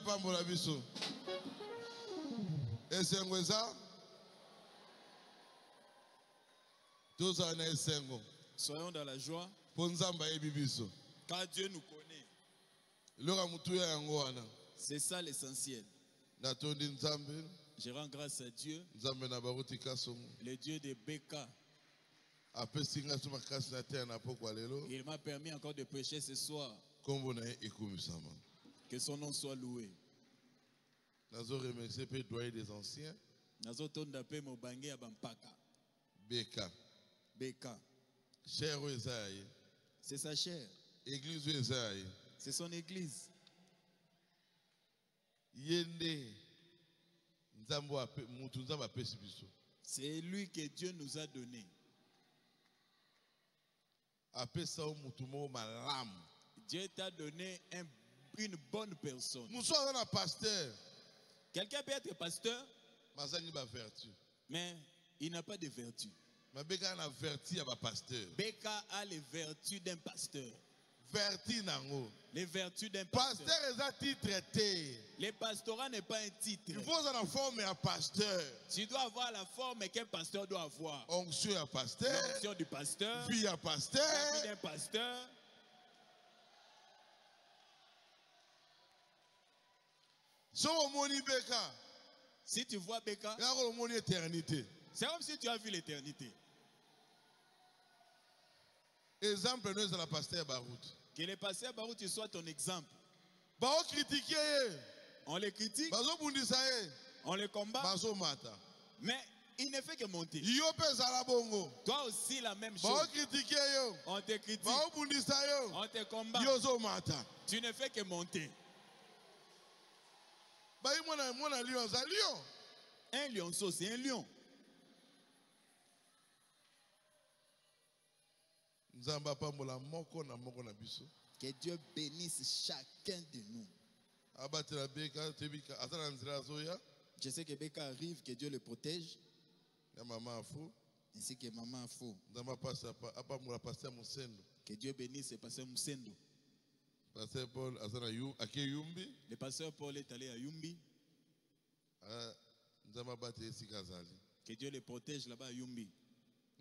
Pambola biso. Esengo eza? Tous en esengo. Soyons dans la joie. Ponzamba ebi biso. Car Dieu nous connaît. Lora mutuya yango wana. C'est ça l'essentiel. Natondi nzambe. Je rends grâce à Dieu, nzambe na baruti kasongo le Dieu de Beka. apesi ngai so makasi na terre na pokwa lelo Il m'a permis encore de prêcher ce soir. kombo na ye ekumisama. Que son nom soit loué. Nazo remercier pe doyen des anciens Nazotonda pe mobange ya bampaka. Beka Beka. cher oyo eza ya ye C'est sa chair. église oyo eza ya ye C'est son église. ye nde nzambe oyo mutu nzambe apesi biso C'est lui que Dieu nous a donné. apesa o mutu moko malamu. Dieu t'a donné une bonne personne. mosusu aza na pasteur Quelqu'un peut être pasteur, mazangi bavertu mais il n'a pas de vertu. mabeka na vertu ya bapasteur Beka a les vertus d'un pasteur. vertu nango Les vertus d'un pasteur. pasteur eza titre te. Le pastorat n'est pas un titre. il faut oza na forme ya pasteur, Tu dois avoir la forme qu'un pasteur doit avoir. onction ya pasteur, L'onction du pasteur, vie ya la vie pasteur. d'un pasteur. so omoni beka Si tu vois Beka, yako omoni éternité. c'est comme si tu as vu l'éternité. exemple no ezala pasteur ya baroute Que le pasteur Baruti soit ton exemple. baokritike ye On le critique, bazobundisa ye on le combat, bazomata mais il ne fait que monter. yo mpe ezala bongo Toi aussi la même chose. baokritike yo On te critique, baobundisa yo on te combat. yo ozomata. Tu ne fais que monter. bayi mwana lion aza lion. Un lionceau, c'est un lion. nzambe apambola moko na moko na biso Que Dieu bénisse chacun de nous. abatela beka tebika aza na nzela azoya Je sais que Beka arrive, que Dieu le protège, ya mama afo ainsi que Maman Fo. nzambe apambola paster mosendo Que Dieu bénisse le pasteur Moussendo. paster paul aza na ake yumbi Le pasteur Paul est allé à Yumbi. nzambe abatela esika azali Que Dieu le protège là-bas à Yumbi.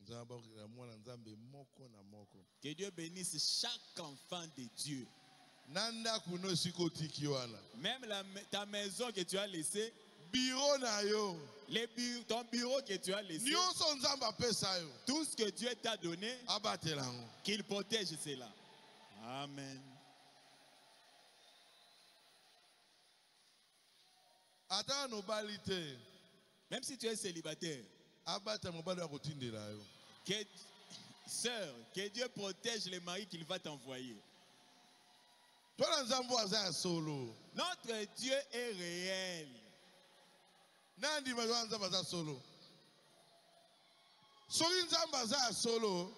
nzambe abakela mwana nzambe moko na moko Que Dieu bénisse chaque enfant de Dieu. na ndako no esika otiki wana Même ta maison que tu as laissée, biro na yo ton bureau que tu as laissé, nyonso nzambe apesa yo tout ce que Dieu t'a donné, abatela yango. qu'il protège cela. Amen. ata nobali te Même si tu es célibataire, abata mobali ya kotindela yo sœur, que Dieu protège les maris qu'il va t'envoyer. twana nzambe oyo aza ya solo Notre Dieu est réel. nandima twana nzambe aza solo soki nzambe aza ya solo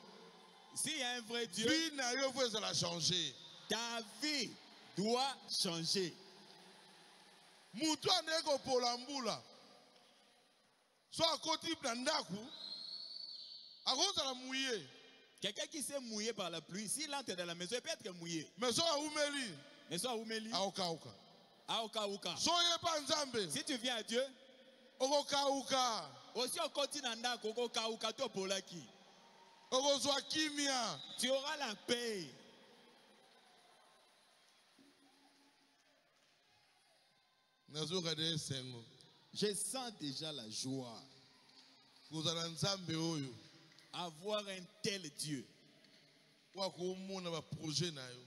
S'il y a un vrai Dieu, vie na yo fo ezala change. ta vie doit changer. mutu andeki kopola mbula so akoti na ndako akozala mouye Quelqu'un qui s'est mouillé par la pluie, s'il entre dans la maison, il peut être mouillé. mais so aumeli Mais soit Oumeli, akokauka. Aoka. so oyeba nzambe Si tu viens à Dieu, okokauka aussi au continent, Koko to Polaki, okozwa kimia. tu auras la paix. nazoka de esengo Je sens déjà la joie. kozala nzambe oyo Avoir un tel Dieu oyo akomona baprojet na yo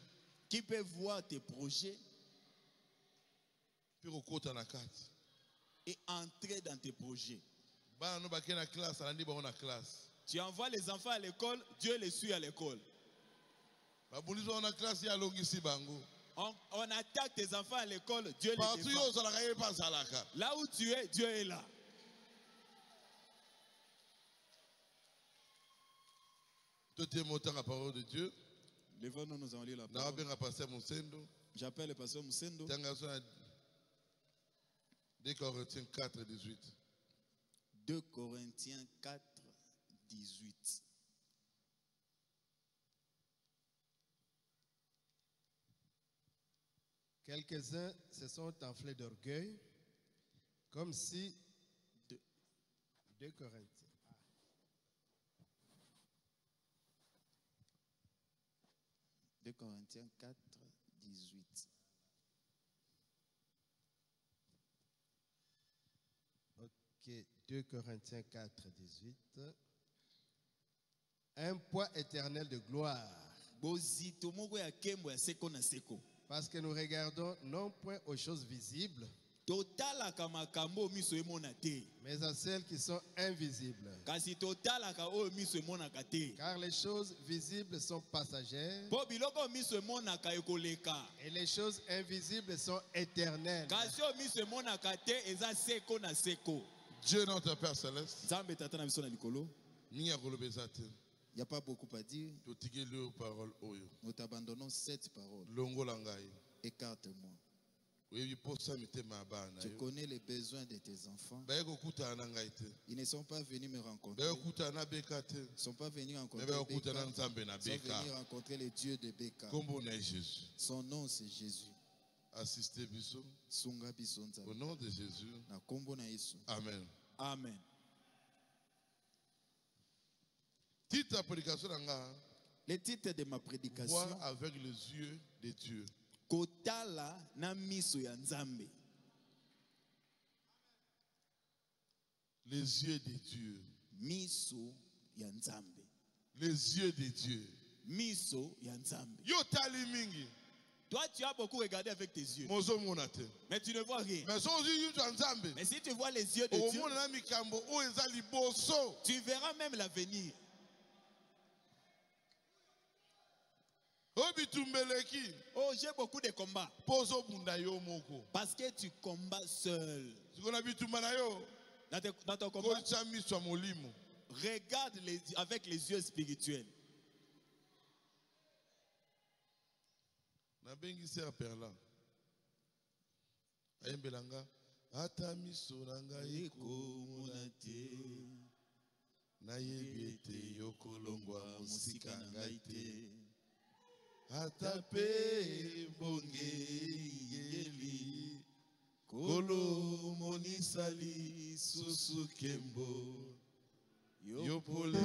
qui peut voir tes projets mpe kokota na kati. et entrer dans tes projets. bana no bakei na classe alandi bango na classe Tu envoies les enfants à l'école, Dieu les suit à l'école. babundisi bango na classe ye alongisi bango On attaque tes enfants à l'école, Dieu les partout yo défend. ozalaka ye mpe azalaka. Là où tu es, Dieu est là. totie motanga parole de Dieu. Levons-nous, nous allons lire la parole. nawabenga paster mosendo J'appelle le pasteur Moussendo. tanga so na 2 Corinthiens 4 18 2 Corinthiens 4, 18. Quelques-uns se sont enflés d'orgueil, comme si... 2 Corinthiens. 2 Corinthiens 4, 18. Ok. Ok, 2 Corinthiens 4, 18. Un poids éternel de gloire. Bozito moko ya kembo ya seko na seko. Parce que nous regardons non point aux choses visibles, Totalaka makambo miso emona te. mais à celles qui sont invisibles. Kasi totalaka oyo miso emonaka te. Car les choses visibles sont passagères Po biloko miso emonaka ekoleka. et les choses invisibles sont éternelles. Kasi oyo miso emonaka te eza seko na seko. Dieu notre Père Céleste, Nzambe tata na biso na likolo. mingi akoloba eza te. Il n'y a pas beaucoup à dire. Totikeli oyo parole oyo. Nous t'abandonnons cette parole. Longola ngai. Écarte-moi. Oyebi posa mitema ya bana Tu yo. connais les besoins de tes enfants. Baye kokutana na ngai te. Ils ne sont pas venus me rencontrer. Baye kokutana na beka te. Ils ne sont pas venus Mais rencontrer baye Beka. kokutana na Nzambe na Ils sont beka. venus rencontrer le Dieu de Beka. Kombo na Jésus. Son nom c'est Jésus. Assistez biso. Sunga biso nzambe. Au nom de Jésus. Na kombo na Yesu. Amen. Amen. Titre ya prédication na nga. Le titre de ma prédication, Voir avec les yeux de Dieu. Kotala na miso ya Nzambe. Les yeux de Dieu. Miso ya Nzambe. Les yeux de Dieu. Miso ya Nzambe. Yo tali mingi. Toi, tu as beaucoup regardé avec tes yeux, Mozo mona te. mais tu ne vois rien. Mais so ozi yu twa Nzambe. Mais si tu vois les yeux de Dieu, Omona na mikambo oyo eza liboso. tu verras même l'avenir. Obitumbeleki. Oh, j'ai beaucoup de combats. Pozo bunda yo moko. Parce que tu combats seul. Sikona bitumba na yo. Dans ton combat, Kocha miso ya molimo. regarde avec les yeux spirituels. Nabengi se aperla. Ayembelanga. Ata miso na ngai ekomona te. Nayebi ete yokolongwa mosika na ngai te. Ata pe bonge yeli. Kolo monisali susu kembo. Yopole.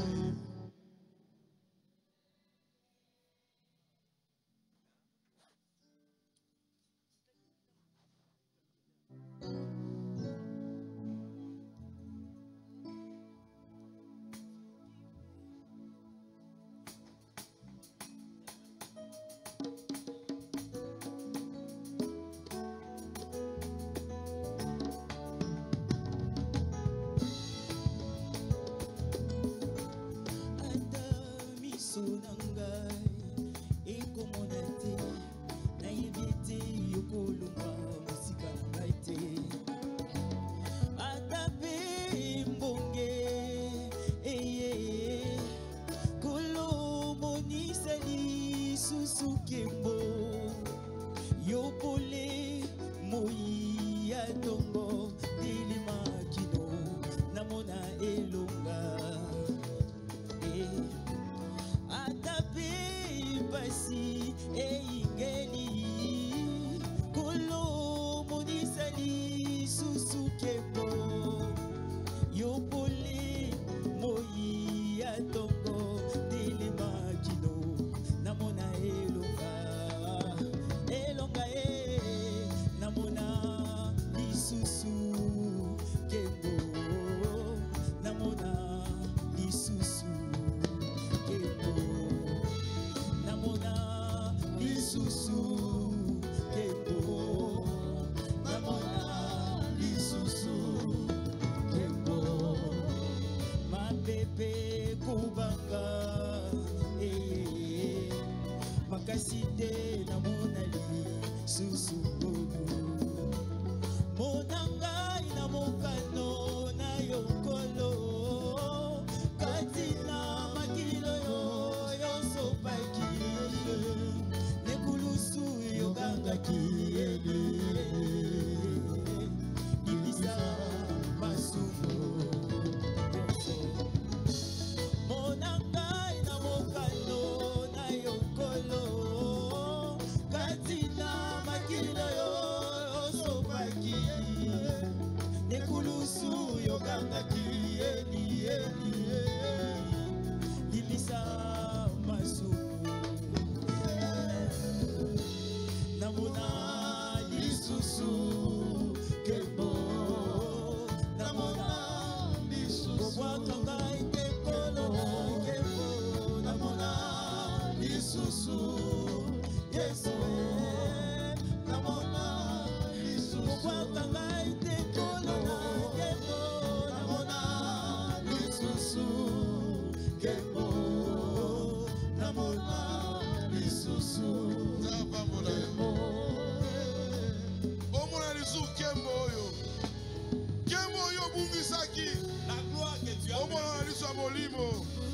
Katina makilo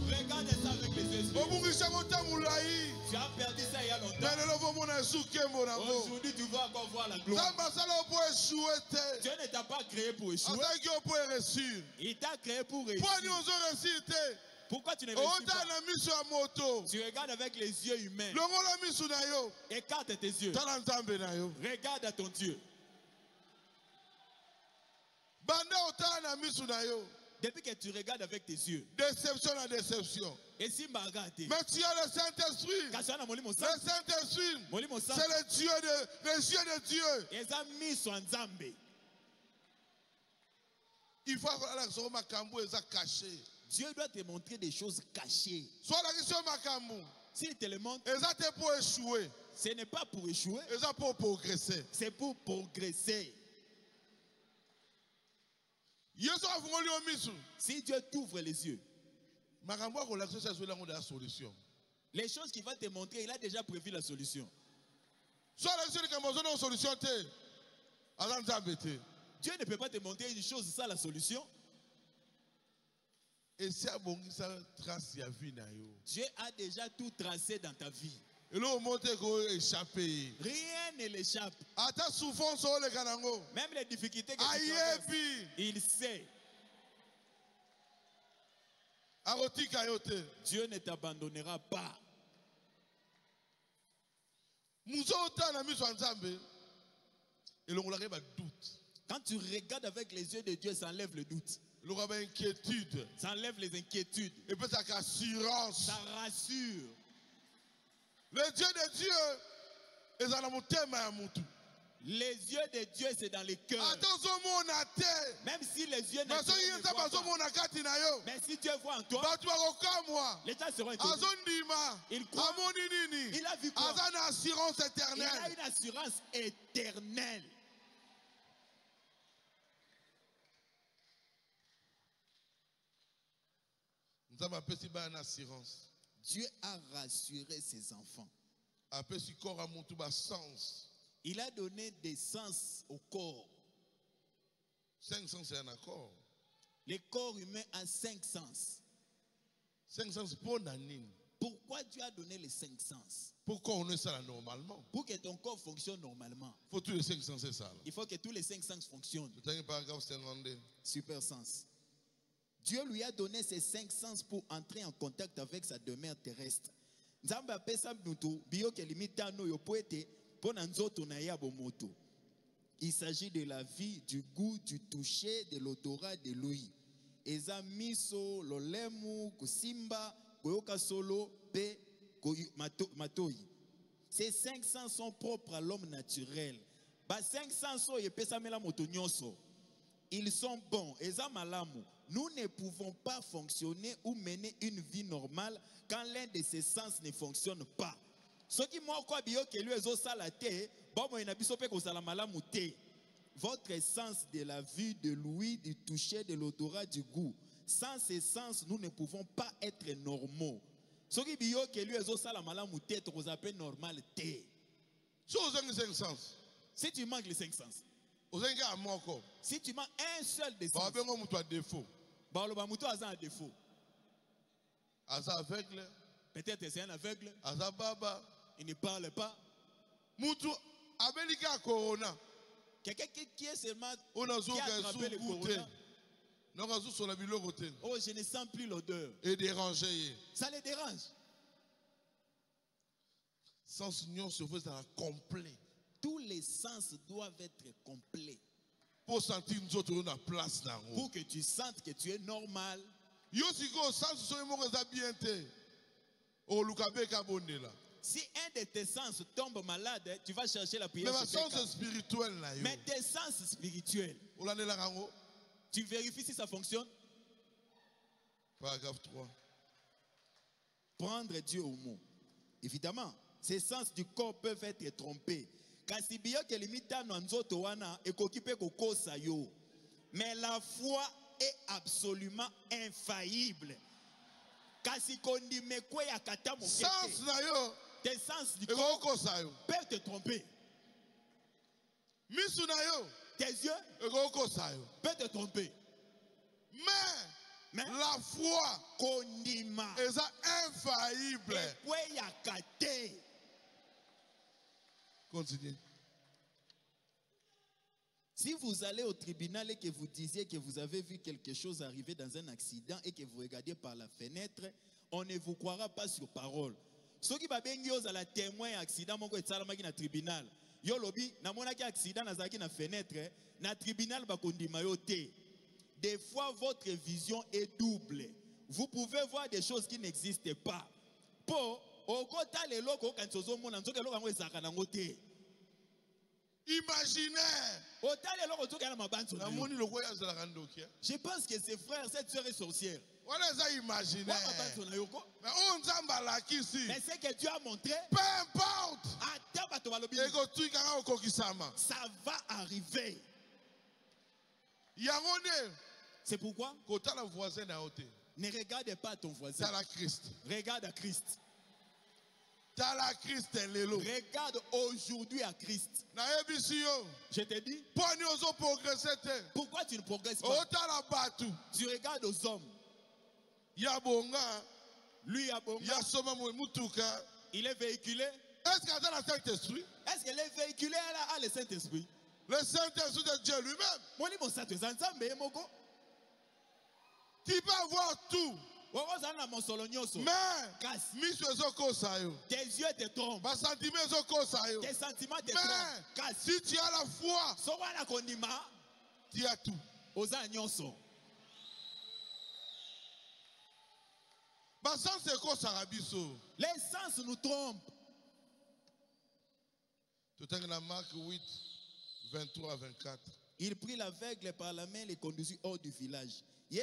Regarde ça avec les yeux spirituels. obungisa kotamulayi Tu as perdu ça il y a longtemps. mais lelo komona Yesu nkembo nango Aujourd'hui, tu vas encore voir la gloire. nzambe asala po échoué te Dieu ne t'a pas créé pour échouer. asalaki yo po réussir Il t'a créé pour po réussir. ani ozo réussir te Pourquoi tu ne réussis ota pas? na miso ya moto Tu regardes avec les yeux humains. longola miso na yo Écarte tes yeux. tala nzambe na yo Regarde à ton Dieu. banda otala na miso na yo Depuis que tu regardes avec tes yeux. déception na déception Et si Margate. mais tu as le Saint-Esprit. Le Saint-Esprit, c'est le Dieu de Dieu. Il faut avoir la question makambo eza caché. Dieu doit te montrer des choses cachées. Soit la question makambo. S'il te le montre, eza te pour échouer. Ce n'est pas pour échouer. Eza pour progresser. C'est pour progresser. Si Dieu t'ouvre les yeux, les choses qu'il va te montrer, il a déjà prévu la solution. Dieu ne peut pas te montrer une chose, c'est ça la solution. Dieu a déjà tout tracé dans ta vie. Rien ne l'échappe. Même les difficultés que tu traverses, il sait. Dieu ne t'abandonnera pas. Quand tu regardes avec les yeux de Dieu, ça enlève le doute. Ça enlève les inquiétudes. Ça rassure. Le Dieu de Dieu est dans le monde. Les yeux de Dieu, c'est dans les cœurs. Même si les yeux ne voient pas. Mais si Dieu voit en toi, les gens seront étonnés. Il croit. Il a vu quoi? Il a une assurance éternelle. Dieu a rassuré ses enfants. Il a donné des sens au corps. 5 sens, c'est un accord. Le corps humain a 5 sens. 5 sens pour Nanine. Pourquoi Dieu a donné les 5 sens? Pourquoi on est ça normalement? Pour que ton corps fonctionne normalement. Faut tous les 5 sens, c'est ça. Il faut que tous les 5 sens fonctionnent. Paragraphe 52. Super sens. Dieu lui a donné ces 5 sens pour entrer en contact avec sa demeure terrestre. Il s'agit de la vie, du goût, du toucher, de l'odorat, de l'ouïe. Eza miso, lolemu, kusimba, koyoka solo, pe, matoi. Ces 5 sens sont propres à l'homme naturel. Ba 5 sens so yepesa mela moto nyonso. Ils sont bons. Eza malamu. Nous ne pouvons pas fonctionner ou mener une vie normale quand l'un de ces sens ne fonctionne pas. Votre sens de la vue, de l'ouïe, du toucher, de l'odorat, du goût. Sans ces sens, nous ne pouvons pas être normaux. Si tu manques les 5 sens, si tu manques un seul des sens, un défaut. Peut-être c'est un aveugle. Il ne parle pas. Quelqu'un qui est seulement qui a attrapé le corona. Oh, je ne sens plus l'odeur. Et dérangé. Ça les dérange. Sens union se fait complet. Tous les sens doivent être complets. Pour sentir nous autres dans la place. Pour que tu sentes que tu es normal. Si un de tes sens tombe malade, tu vas chercher la prière. Mais tes sens spirituels, tu vérifies si ça fonctionne. Paragraphe 3. Prendre Dieu au mot. Évidemment, ces sens du corps peuvent être trompés. Mais la foi est absolument infaillible. Tes sens du corps peuvent te tromper. Tes yeux peuvent te tromper. La foi kondima est infaillible. ekweyaka te. Continue. Si vous allez au tribunal et que vous disiez que vous avez vu quelque chose arriver dans un accident et que vous regardez par la fenêtre, on ne vous croira pas sur parole. Ceux qui babengi ozala témoin accident moko etsalamaki na tribunal. Yo lobi namonaki accident nazaki na fenêtre na tribunal bakondima yo te. Des fois votre vision est double. Vous pouvez voir des choses qui n'existent pas. Po okota leloko kansozo mona nzoke loko ngo ezaka nango te. Imaginaire. Je pense que ces frères, cette soeur est sorcière. Imaginaire. Mais ce que Dieu a montré, peu importe, ça va arriver. C'est pourquoi ne regarde pas ton voisin. Regarde à Christ. Regarde aujourd'hui à Christ. Je te dis, pourquoi tu ne progresses pas? Tu regardes aux hommes. Lui, il est véhiculé. Est-ce qu'il est véhiculé à le Saint-Esprit? Le Saint-Esprit de Dieu lui-même. Tu peux avoir tout. Mais tes yeux te trompent. Tes sentiments te trompent. Si tu as la foi, tu as tout. Les sens nous trompent. Marc 8, 23 à 24. Il prit l'aveugle par la main et le conduisit hors du village. Puis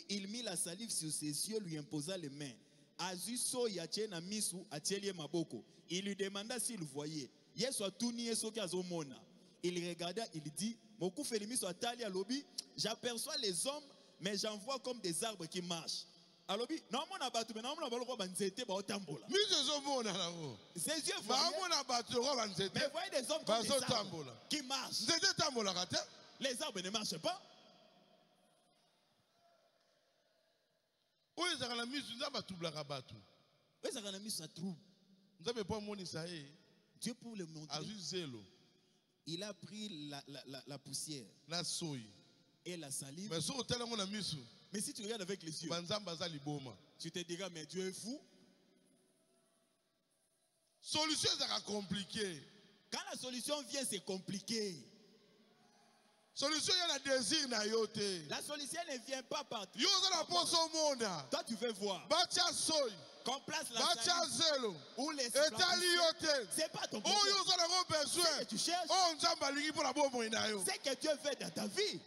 il mit la salive sur ses yeux, lui imposa les mains. Il lui demanda s'il voyait. Il regarda, il dit, j'aperçois les hommes, mais j'en vois comme des arbres qui marchent. Ses yeux voyaient, mais voyez des hommes comme des arbres qui marchent. Les arbres ne marchent pas. Dieu pour le montrer, il a pris la poussière et la salive. Mais si tu regardes avec les yeux, tu te diras, mais Dieu est fou. Solution est compliquée. Quand la solution vient, c'est compliqué. Solution, il y a le désir na yote. La solution ne vient pas par toi. Toi, tu veux voir. Qu'on place la salive ou les c'est pas ton problème. Ce que tu cherches, c'est que Dieu veut dans ta vie.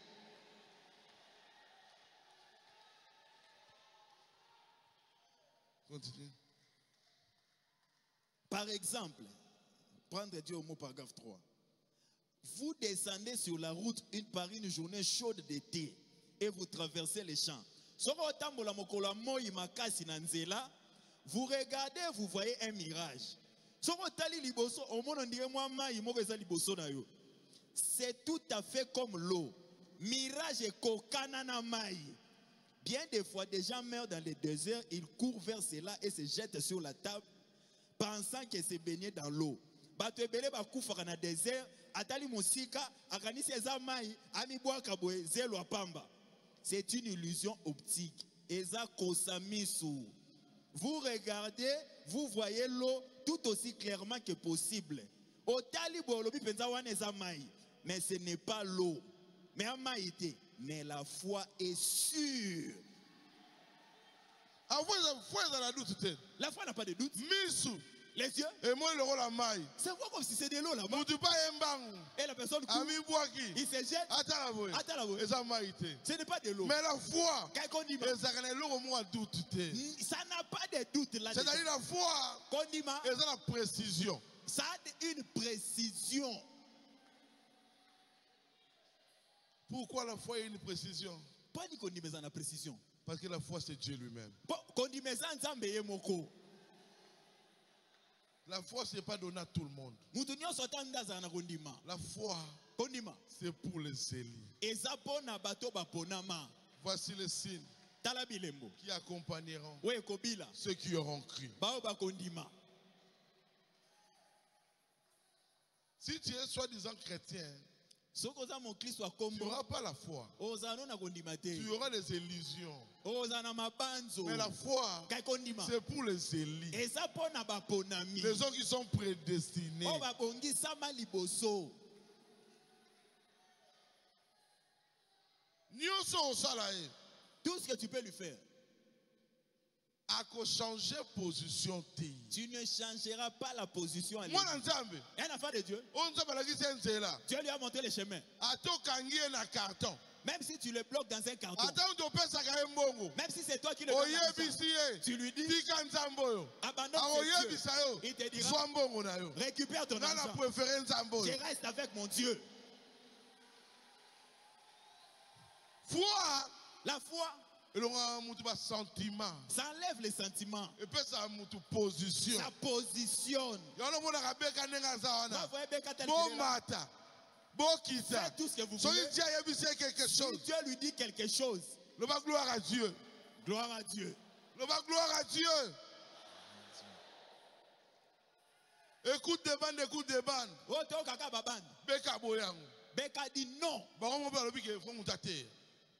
Continue. Par exemple, prendre Dieu au mot paragraphe 3. Vous descendez sur la route par une journée chaude d'été et vous traversez les champs. Vous regardez, vous voyez un mirage. C'est tout à fait comme l'eau. Mirage et kokanana mai. Bien des fois, des gens meurent dans les déserts, ils courent vers cela et se jettent sur la table, pensant que c'est baigné dans l'eau. C'est une illusion optique. Vous regardez, vous voyez l'eau tout aussi clairement que possible. Mais ce n'est pas l'eau. Mais la foi est sûre. La foi n'a pas de doute. Les yeux. C'est quoi comme si c'est de l'eau là-bas. Et la personne court. Il se jette. Ce n'est pas de l'eau. Mais la foi, ça n'a pas de doute là. C'est-à-dire la foi, c'est la précision. Ça a une précision. Pourquoi la foi a une précision? Précision. Parce que la foi c'est Dieu lui-même. La foi, ce n'est pas donné à tout le monde. La foi, Kondima. c'est pour les élus. Ezapona bato baponama. Voici les signes Talabilembo. qui accompagneront Ouais kobila. ceux qui auront cru. Bao bakondima. Si tu es soi-disant chrétien, Sokoza mon Christ wa tu kombo. n'auras pas la foi. Ozano na kondima te. Tu auras des illusions. Ozana mabanzo. Mais la foi, Kai kondima. c'est pour les élus. Ezapona baponami. Les gens qui sont prédestinés. O babongi sama liboso. Nyonso osala ye. Tout ce que tu peux lui faire. Ako changer position te. Tu ne changeras pas la position à lui. Mwana nzambe. Un enfant de Dieu. O nzambe alakisi nzela. Dieu lui a montré le chemin. Atokangi ye na carton. Même si tu le bloques dans un carton. Ata mutu opesaka ye mbongo. Même si c'est toi qui le donnes l'argent, Oyebisi ye. tu lui dis, Tika nzambe oyo. abandonne ce Dieu. Akoyebisa yo. Il te dira, Zwa mbongo na yo. récupère ton Nga na argent. préféré nzambe Je oyo. reste avec mon Dieu. Foi. La foi, Elonga mutu ba sentiment. ça enlève les sentiments. Epesa mutu position. Ça positionne. Yono mona kabeka nenga za Vous wana. voyez bien quand elle est là, Bomata. Bokita. faites tout ce que vous Soki voulez. Dieu ayebisi ye quelque Si chose. Dieu lui dit quelque chose, Le bas gloire à Dieu. gloire à Dieu. Le bas gloire à Dieu. Écoute des bandes, écoute des bandes. Oto kaka babane. Beka boyango. Beka dit non. Bango mo ba lobi ke faut mutate.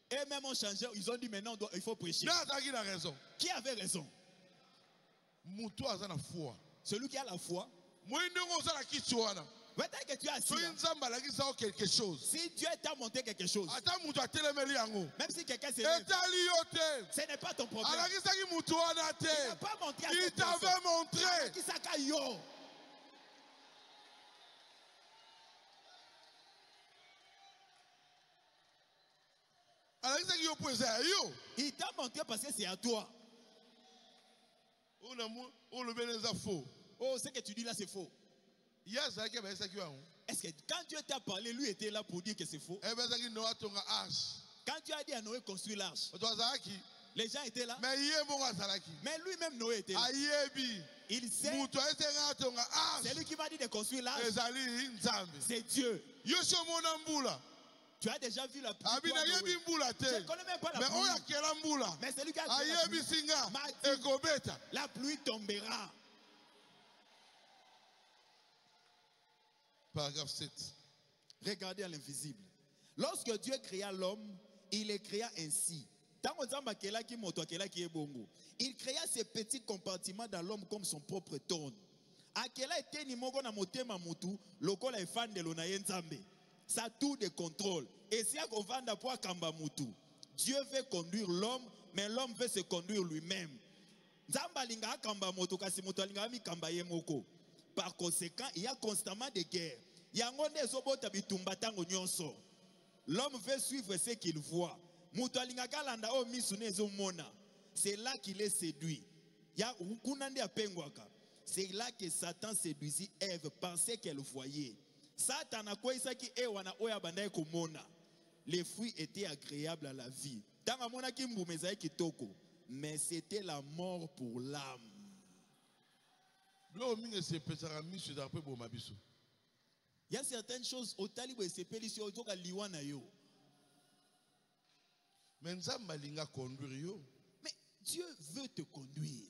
Et même ont changé, ils ont dit maintenant il faut prêcher. Na azaki na raison. Qui avait raison? Mutu aza na foi. Celui qui a la foi. Moyindo ngo za na kitu wana. Peut-être que tu as assis Soki là. nzamba alakisa yo quelque chose. Si Dieu t'a montré quelque chose, Ata mutu atelemeli yango. même si quelqu'un s'est levé, Etali yo te. ce n'est pas ton problème. Alakisaki mutu wana Il n'a te. pas montré à Il cette personne. t'avait montré. Qui s'appelle yo. Alakisaki yo po eza ya yo. Il t'a montré parce que c'est à toi. O na mo o lobi eza faux. Oh, ce que tu dis là, c'est faux. Ya azaki ba esaki yango. Est-ce que quand Dieu t'a parlé, lui était là pour dire que c'est faux? Ebe ezaki no atonga arche. Quand Dieu a dit à Noé construire l'arche, Oto azaki. les gens étaient là. Mais ye mbongo azalaki. Mais lui-même, Noé était là. Ayebi. Il sait, Mutu ayesenga atonga c'est arche. lui qui m'a dit de construire l'arche. Ezali nzambe. C'est Dieu. Yo so mona mbula. Tu as déjà vu la pluie. Abi toi, na yebi Noé? mbula Je te. ne connais même pas la Mais pluie. oyo akela mbula. Mais c'est lui qui a créé la Ayebi pluie. singa. M'a dit, Ekobeta. la pluie tombera. Paragraphe 7. Regardez à l'invisible. Lorsque Dieu créa l'homme, il le créa ainsi. Il créa ces petits compartiments dans l'homme comme son propre trône. Ça tout de contrôle. Et si Dieu veut conduire l'homme, mais l'homme veut se conduire lui-même. Par conséquent, il y a constamment des guerres. L'homme veut suivre ce qu'il voit. C'est là qu'il est séduit. C'est là que Satan séduisit Ève parce qu'elle voyait. Les fruits étaient agréables à la vie. Mais c'était la mort pour l'âme. Il y a certaines choses au talibé et c'est pélissieux au toka liwana yo. Mais Dieu veut te conduire.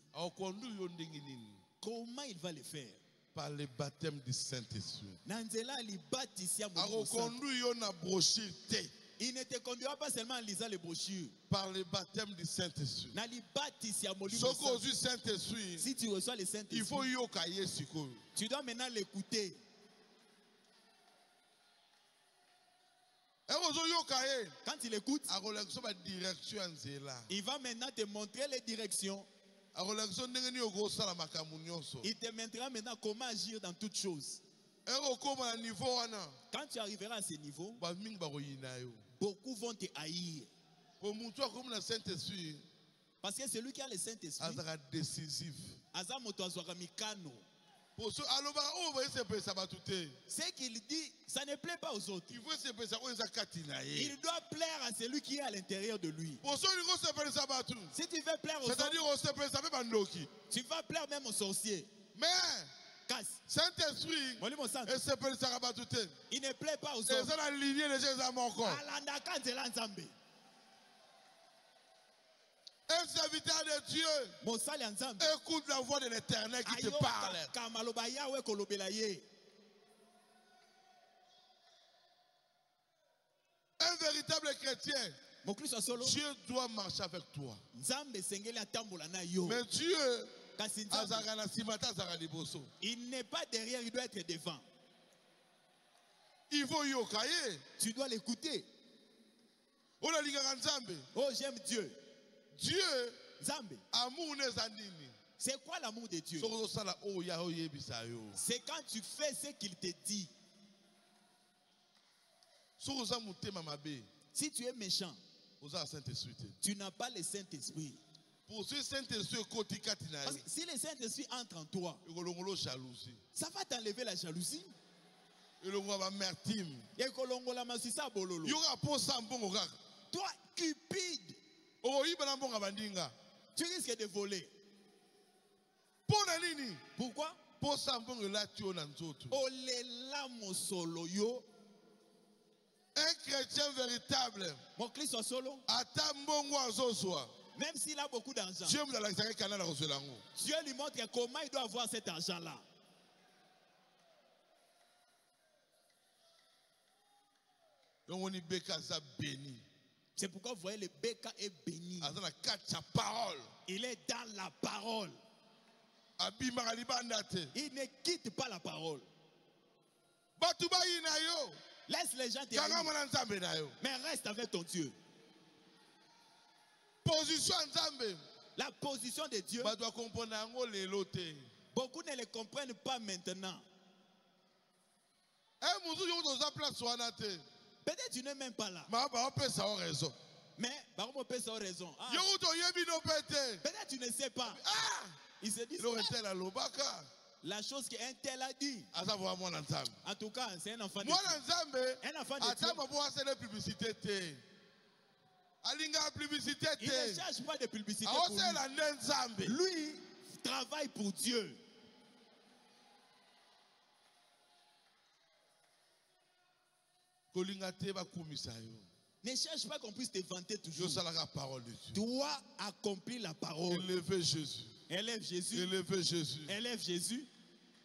Comment il va le faire? Par le baptême du Saint-Esprit. Nanzela li batisia il ne te conduira pas seulement en lisant les brochures. Par le baptême du Saint-Esprit. Saint-Esprit. Si tu reçois le Saint-Esprit, il faut yokaye siko. Tu dois maintenant l'écouter. Quand il écoute, il va maintenant te montrer les directions. Il te montrera maintenant comment agir dans toutes choses. Quand tu arriveras à ce niveau, beaucoup vont te haïr. Parce que celui qui a le Saint-Esprit, ce qu'il dit, ça ne plaît pas aux autres. Il doit plaire à celui qui est à l'intérieur de lui. Si tu veux plaire aux autres, tu vas plaire même aux sorciers. Saint-Esprit, Molimo Santo. et c'est pas le Sarabatute. Il ne plaît pas aux Et hommes. ça la lignée de Jésus à mon corps. Alandaka nzela nzambe. Un serviteur de Dieu Mosali ya nzambe. écoute la voix de l'Éternel qui te parle. Ayoka maloba yawe kolobela ye. Un véritable chrétien, Mokristo solo. Dieu doit marcher avec toi. Nzambe sengeli atambola na yo. Mais Dieu, Kasi nzambe, Azarana Simata Zaraliboso, il n'est pas derrière, il doit être devant. il faut y okaye. Tu dois l'écouter. On a l'ingara Nzambe. Oh, j'aime Dieu. Dieu, Nzambe. amour ne zanini. C'est quoi l'amour de Dieu? Soko sala o ya o yebisayo. C'est quand tu fais ce qu'il te dit. Soko sa mutema mabe. Si tu es méchant, Oza Saint-Esprit. tu n'as pas le Saint-Esprit. Pour ce Saint-Esprit koti katina. Parce que si le Saint-Esprit entre en toi, Ekolongolo jalousie. ça va t'enlever la jalousie. Elongwa amertume. Ekolongola masisa bololo. Yoka po sambongo kaka. Toi, cupide, Oyiba na mbonga bandinga. tu risques de voler. Pona nini? Pourquoi? Po sambongo la tio na nzoto. Olela mosolo yo. Un chrétien véritable, Mon Christ solo, ata mbongo azozwa. même s'il a beaucoup d'argent, Dieu me la kisaka kana na koselango. Dieu lui montre comment il doit avoir cet argent-là. Donc on y beka sa béni. C'est pourquoi vous voyez le Beka est béni. Azana kacha parole. Il est dans la parole. Abima kalibanda te. Il ne quitte pas la parole. Batu ba ina yo. Laisse les gens te Kanga haïr, mwana nzambe na yo. mais reste avec ton Dieu. Position nzambe. La position de Dieu, Batu comprendre ngo lelo te. beaucoup ne le comprennent pas maintenant. Eh muzu yo to za place wana te. Peut-être tu n'es même pas là. Ma ba opesa o raison. Mais, par contre, on peut sans raison. Ah, Yo to yebi no pete. peut-être tu ne sais pas. Ah! Il se dit, Lo était la lobaka. la chose qu'un tel a dit. Asa vo mwana nzambe. En tout cas, c'est un enfant de Mwana Dieu. nzambe. Un enfant de Ata Dieu. mabo asele publicité te. Alinga publicité Il ne te. cherche pas de publicité pour Aose la nzambe. lui. Lui travaille pour Dieu. Kolinga te ba kumisa yo. Ne cherche pas qu'on puisse te vanter Yo toujours. salaka parole de Dieu. Dois accomplir la parole. Élevez Jésus. Élève Jésus. Élevez Jésus. Élève Jésus.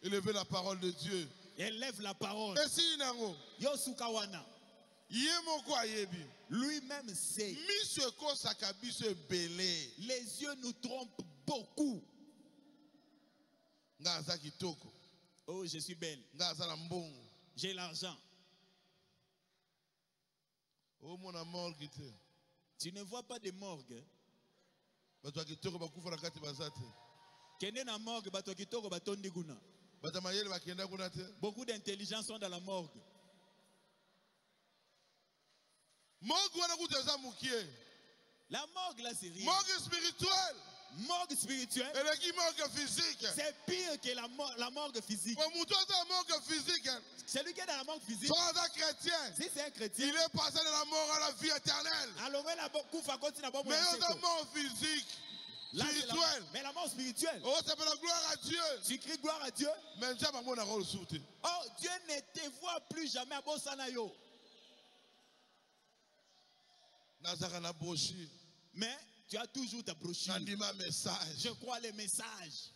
Élevez la parole de Dieu. Élève la parole. Et si nango. Yosukawana. Yemo kwa yebi. Lui-même sait. Miso ko sakabiso belé. Les yeux nous trompent beaucoup. Ngaza kitoko. Oh, je suis belle. Ngaza na mbongo. J'ai l'argent. O mona morgue te. Tu ne vois pas de morgue. Bato ya kitoko bakufa na kati bazate. Kende na morgue, bato kitoko batondi guna. Bata mayele bakenda kuna te. Beaucoup d'intelligents sont dans la morgue. Morgue wana kuteza mukie. La morgue là, c'est rien. Morgue spirituelle. Morgue spirituelle, Et qui morgue physique. c'est pire que la morgue physique. Pour muto za morgue physique. Celui qui est dans la morgue physique, Soit un chrétien. si c'est un chrétien, Il est passé de la mort à la vie éternelle. alors la kufa continue à boire Mais il y a une mort physique, spirituelle. mais la mort spirituelle, Oh, ça fait la gloire à Dieu. tu cries gloire à Dieu. Mais j'ai pas mon rôle sous te. Oh, Dieu ne te voit plus jamais à Bosanayo. Nazaka na brochure. Mais tu as toujours ta brochure. Nandima message. Je crois les messages.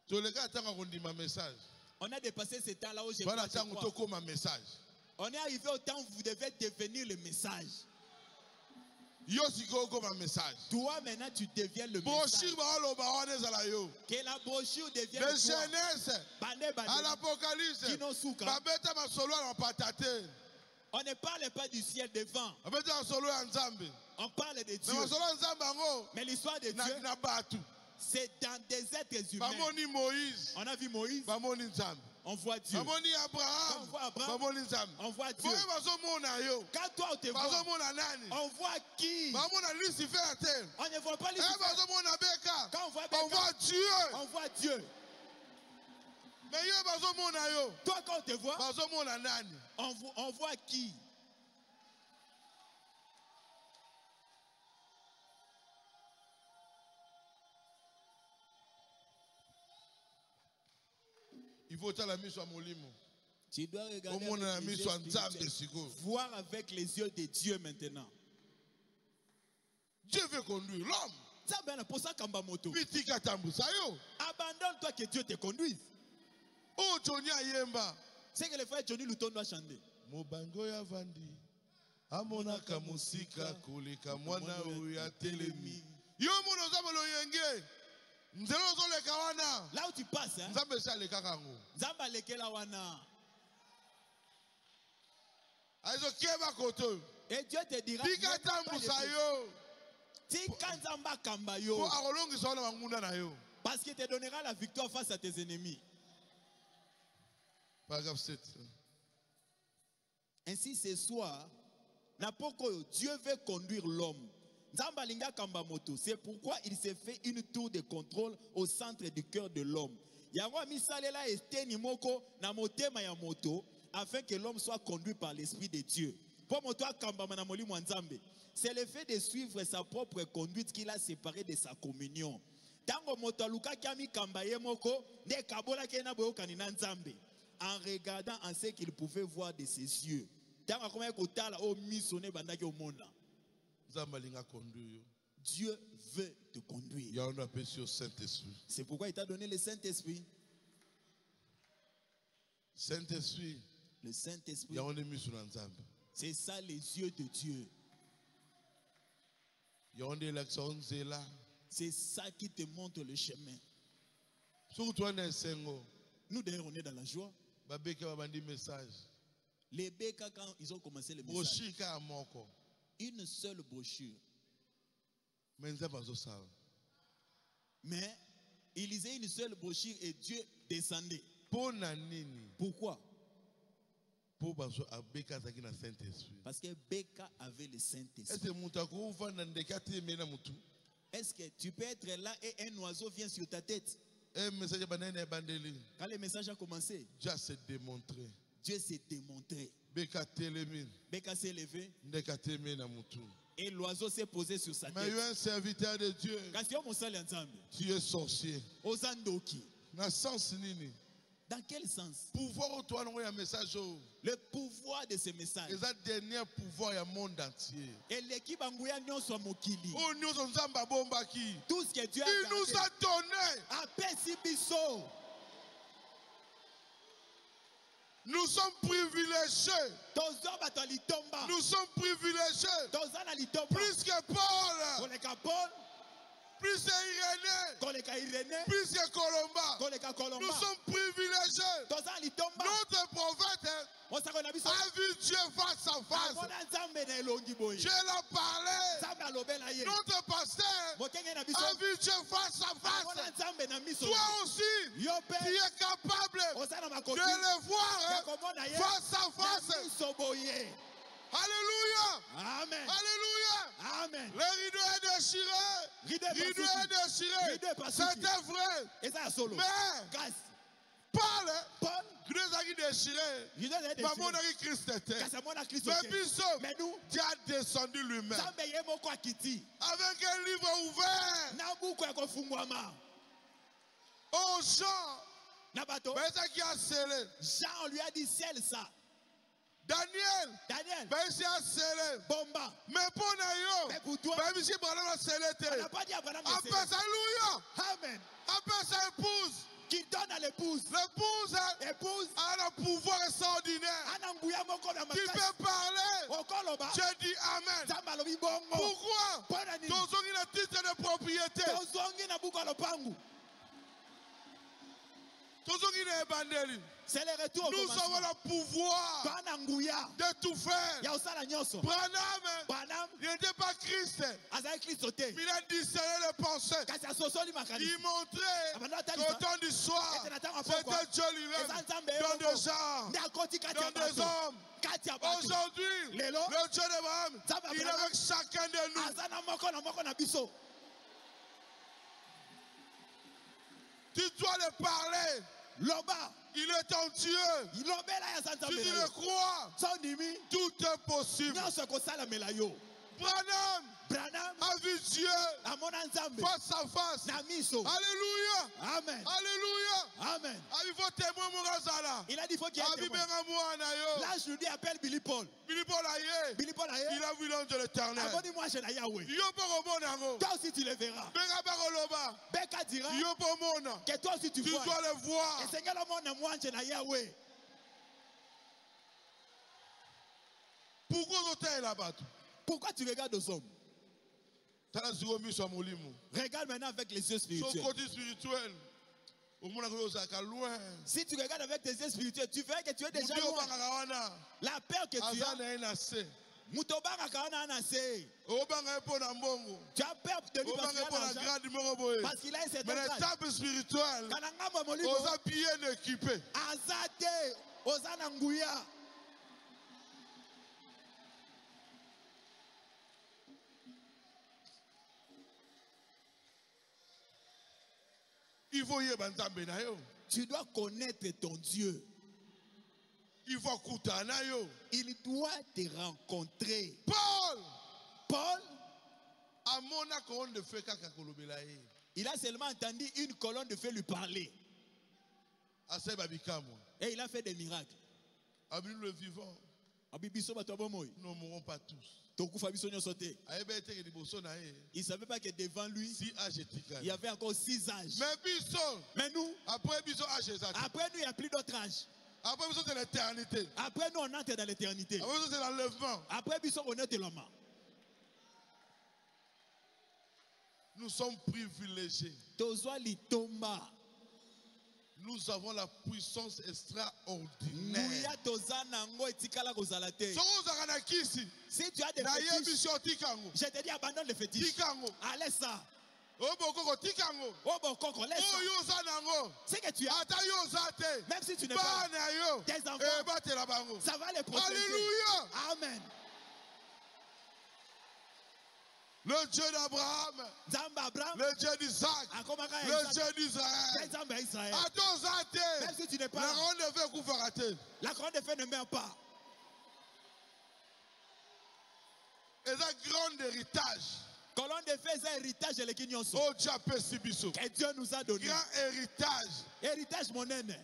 Tu le gars attends qu'on dit ma message. On a dépassé ce temps-là où je Voilà, crois, attends je qu'on crois. te comme un message. On est arrivé au temps où vous devez devenir le message. Yo siko comme un message. Toi maintenant tu deviens le message. Brochure ba lo ba wane zala yo. Que la brochure devienne De toi. Genèse Bande, bande. à l'Apocalypse. Kinosuka. Babeta ma solo en patate. On ne parle pas du ciel devant. Babeta ma solo en Nzambe. On parle de Dieu. Mais ma solo en Nzambe ngo. Mais l'histoire de Dieu, Na batu. c'est dans des êtres humains. Bamoni Moïse. On a vu Moïse, Bamoni Nzambe. on voit Dieu. Bamoni Quand Abraham. on voit Abraham, Bamoni Nzambe. on voit Dieu. Boye bazomona yo. Quand toi on te voit, Bazomona nani? on voit qui? Bamona Lucifer te. On ne voit pas Eh Lucifer. bazomona Beka. Quand on voit On Beka, voit Dieu. on voit Dieu. Mais yo bazomona yo. Toi quand on te voit, Bazomona nani? on voit qui? Il faut que la mise sur molimo. Tu dois regarder Au monde la avec les mise yeux sur nzambe spirituels. siko. Voir avec les yeux de Dieu maintenant. Dieu veut conduire l'homme. Abandonne-toi que Dieu te conduise. Oh Johnny Ayemba. C'est que le frère Johnny Luton doit chanter. Mobango ya vandi. Amonaka musika koleka mwana uya telemi. Yo mono zabolo yenge. Nzelo zo leka wana. Là où tu passes, hein? Nzambe sa leka kango. Zamba lekela wana. Aizo keba koto. Et Dieu te dira. Tika tambusa yo. Tika nzamba kamba yo. Po akolongi so na mangunda na yo. Parce qu'il te donnera la victoire face à tes ennemis. Paragraphe 7. Ainsi ce soir, Dieu veut conduire l'homme. C'est pourquoi il s'est fait une tour de contrôle au centre du cœur de l'homme. Afin que l'homme soit conduit par l'Esprit de Dieu. C'est le fait de suivre sa propre conduite qu'il a séparé de sa communion. En regardant en ce qu'il pouvait voir de ses yeux. Dieu veut te conduire. C'est pourquoi il t'a donné le Saint-Esprit. Saint-Esprit. Le Saint-Esprit. C'est ça les yeux de Dieu. C'est ça qui te montre le chemin. Nous d'ailleurs on est dans la joie. Les Béka quand ils ont commencé le message. Une seule brochure. Mais il lisait une seule brochure et Dieu descendait. Pourquoi? Parce que Béka avait le Saint-Esprit. Est-ce que tu peux être là et un oiseau vient sur ta tête? Quand le message a commencé, Dieu s'est démontré. Dieu s'est démontré. Béka s'est levé. Et l'oiseau s'est posé sur sa tête. Mais il y a un serviteur de Dieu. Tu es sorcier. Dans quel sens? Pouvoir toi un message. Le pouvoir de ce message. C'est le dernier pouvoir du monde entier. Et l'équipe Angouya n'y soit mokili. Oh nous sommes en bomba qui. Tout ce que Dieu a il nous a donné. Nous sommes privilégiés. Nous sommes privilégiés. Plus que Paul. Plus que Irénée. Plus que Colomba. Nous sommes privilégiés. Notre prophète a vu Dieu face à face. Dieu l'a parlé. Notre pasteur a vu Dieu face à face. Toi aussi, tu es capable de le voir face à face. Alléluia. Amen. Alléluia. Amen. Le rideau est déchiré. Rideau est déchiré. C'était vrai. Mais Paul, rideau est déchiré. Maman a dit Christ était. Mais nous, Dieu a descendu lui-même. Avec un livre ouvert. Oh Jean. Mais c'est qui a scellé. Jean lui a dit scelle ça. Daniel, ben c'est un scellé. Bomba. Mais pour toi, ben ici Abraham a scellé. On n'a pas dit Abraham. Alléluia. Amen. Appelle sa épouse. Qui donne à l'épouse. L'épouse a un pouvoir extraordinaire. Qui peut parler. Je dis Amen. Pourquoi? Dans un titre de propriété. C'est le retour. Nous avons le pouvoir de tout faire. Branham, il n'était pas Christ. Il a discerné les pensées. Il montrait qu'au temps du soir, c'était Dieu lui-même. Dans des gens, dans des hommes. Aujourd'hui, le Dieu d'Abraham, il est avec chacun de nous. Tu dois le parler. Il est ton Dieu. Si tu le crois, tout est possible. Branham, a vu Dieu face à face. Alléluia. Amen. Alléluia. Amen. Il a dit faut qu'il y ait un témoin. Là, je lui dis, appelle Billy Paul. Billy Paul il a vu l'ange de l'Éternel. Toi aussi tu le verras. Beka dira que toi aussi tu vois. dois le voir. Et Seigneur le monde moi je na Yahweh. Pourquoi tu regardes aux hommes? Regarde maintenant avec les yeux spirituels. Si tu regardes avec tes yeux spirituels, tu verras que tu es déjà loin. La peur que tu as. Tu as peur de lui parce qu'il a un certain grade. L'étape spirituelle, on a bien équipé. Tu dois connaître ton Dieu. Il doit te rencontrer. Paul, il a seulement entendu une colonne de feu lui parler. Et il a fait des miracles. Le vivant, nous ne mourrons pas tous. Il ne savait pas que devant lui, il y avait encore 6 âges. Mais nous, après nous, il n'y a plus d'autres âges. Après nous, on entre dans l'éternité. Après nous, on est l'homme. Nous sommes privilégiés. Nous avons la puissance extraordinaire. Si tu as des fétiches, je te dis abandonne les fétiches. Allez ça. C'est que tu as. Même si tu n'es pas tes enfants, ça va les protéger. Alléluia. Amen. Le Dieu d'Abraham, le Dieu d'Isaac, le Dieu d'Israël. Même si tu n'es pas, la couronne de feu ne meurt pas. Et un grand héritage. Colonne de feu, c'est un héritage de l'équignon. Que Dieu nous a donné. Grand héritage. Héritage mon aîné.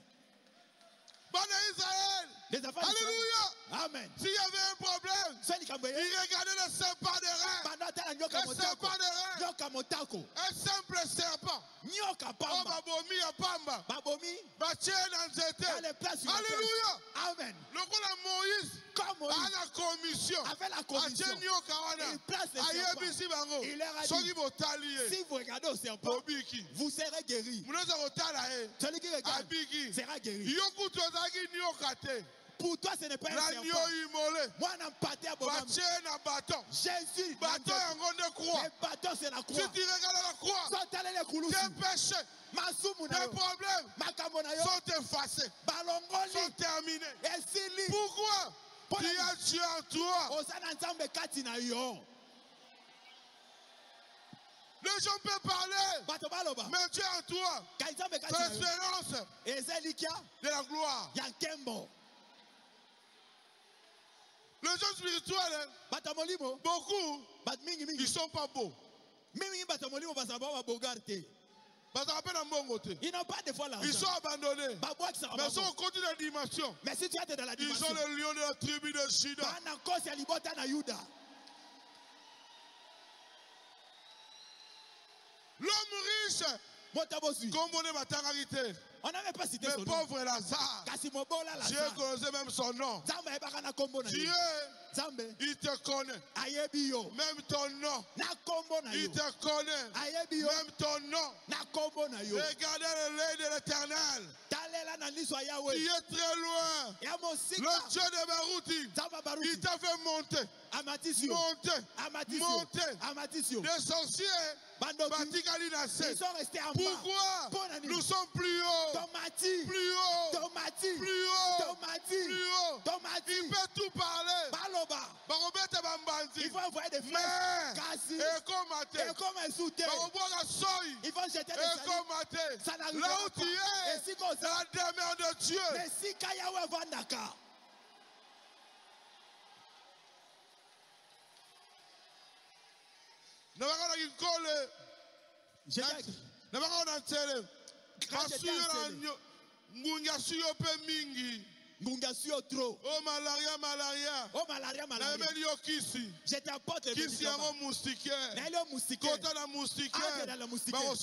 Bon Israël. Alléluia. Amen. S'il y avait un problème, il regardait le serpent de rein. Le serpent de rein. Un simple serpent. Alléluia. Amen. Le roi Moïse a la commission. Avec la commission, il place le serpent. Il leur a dit, si vous regardez au serpent, vous serez guéris. Celui qui regarde sera guéri. Pour toi, ce n'est pas un serpent. Moi, je n'ai pas de Jésus, le bâton, c'est la croix. Si tu regardes la croix, tes péchés, tes problèmes sont effacés, sont terminés. Pourquoi? Tu as Dieu en toi. Les gens peuvent parler, mais Dieu en toi. C'est l'espérance de la gloire. Les gens spirituels, beaucoup, ils ne sont pas beaux. Ils n'ont pas de foi là. Ils sont abandonnés. Mais ils sont au côté de la dimension. Mais si tu es dans la Ils dimension, sont le lion de la tribu de Juda. L'homme riche, comme on est maternalité. On n'avait pas cité mais son nom. pauvre Lazare, Dieu connaissait même son nom. Dieu, il te connaît. Même ton nom. Il te connaît. Même ton nom. Regardez le lait de l'Éternel. Il est très loin. Le Dieu de Barouti, il t'a fait monter. Monter. Les sorciers, ils sont restés en bas. Pourquoi? Nous sommes plus haut. Tomati. Plus haut. Tomati. Plus haut. Tomati. Plus haut. Tomati. Il peut tout parler. Baloba. Il faut envoyer des flèches. Kasi. Et comme un soutien. Il faut jeter des salis. Ça n'arrive là où pas. tu es, c'est la demeure de Dieu. Mais si Kayawa Vandaka. Ngungasio trop. Oh malaria. Oh malaria. Je t'apporte le médicament. Kota la moustiquaire.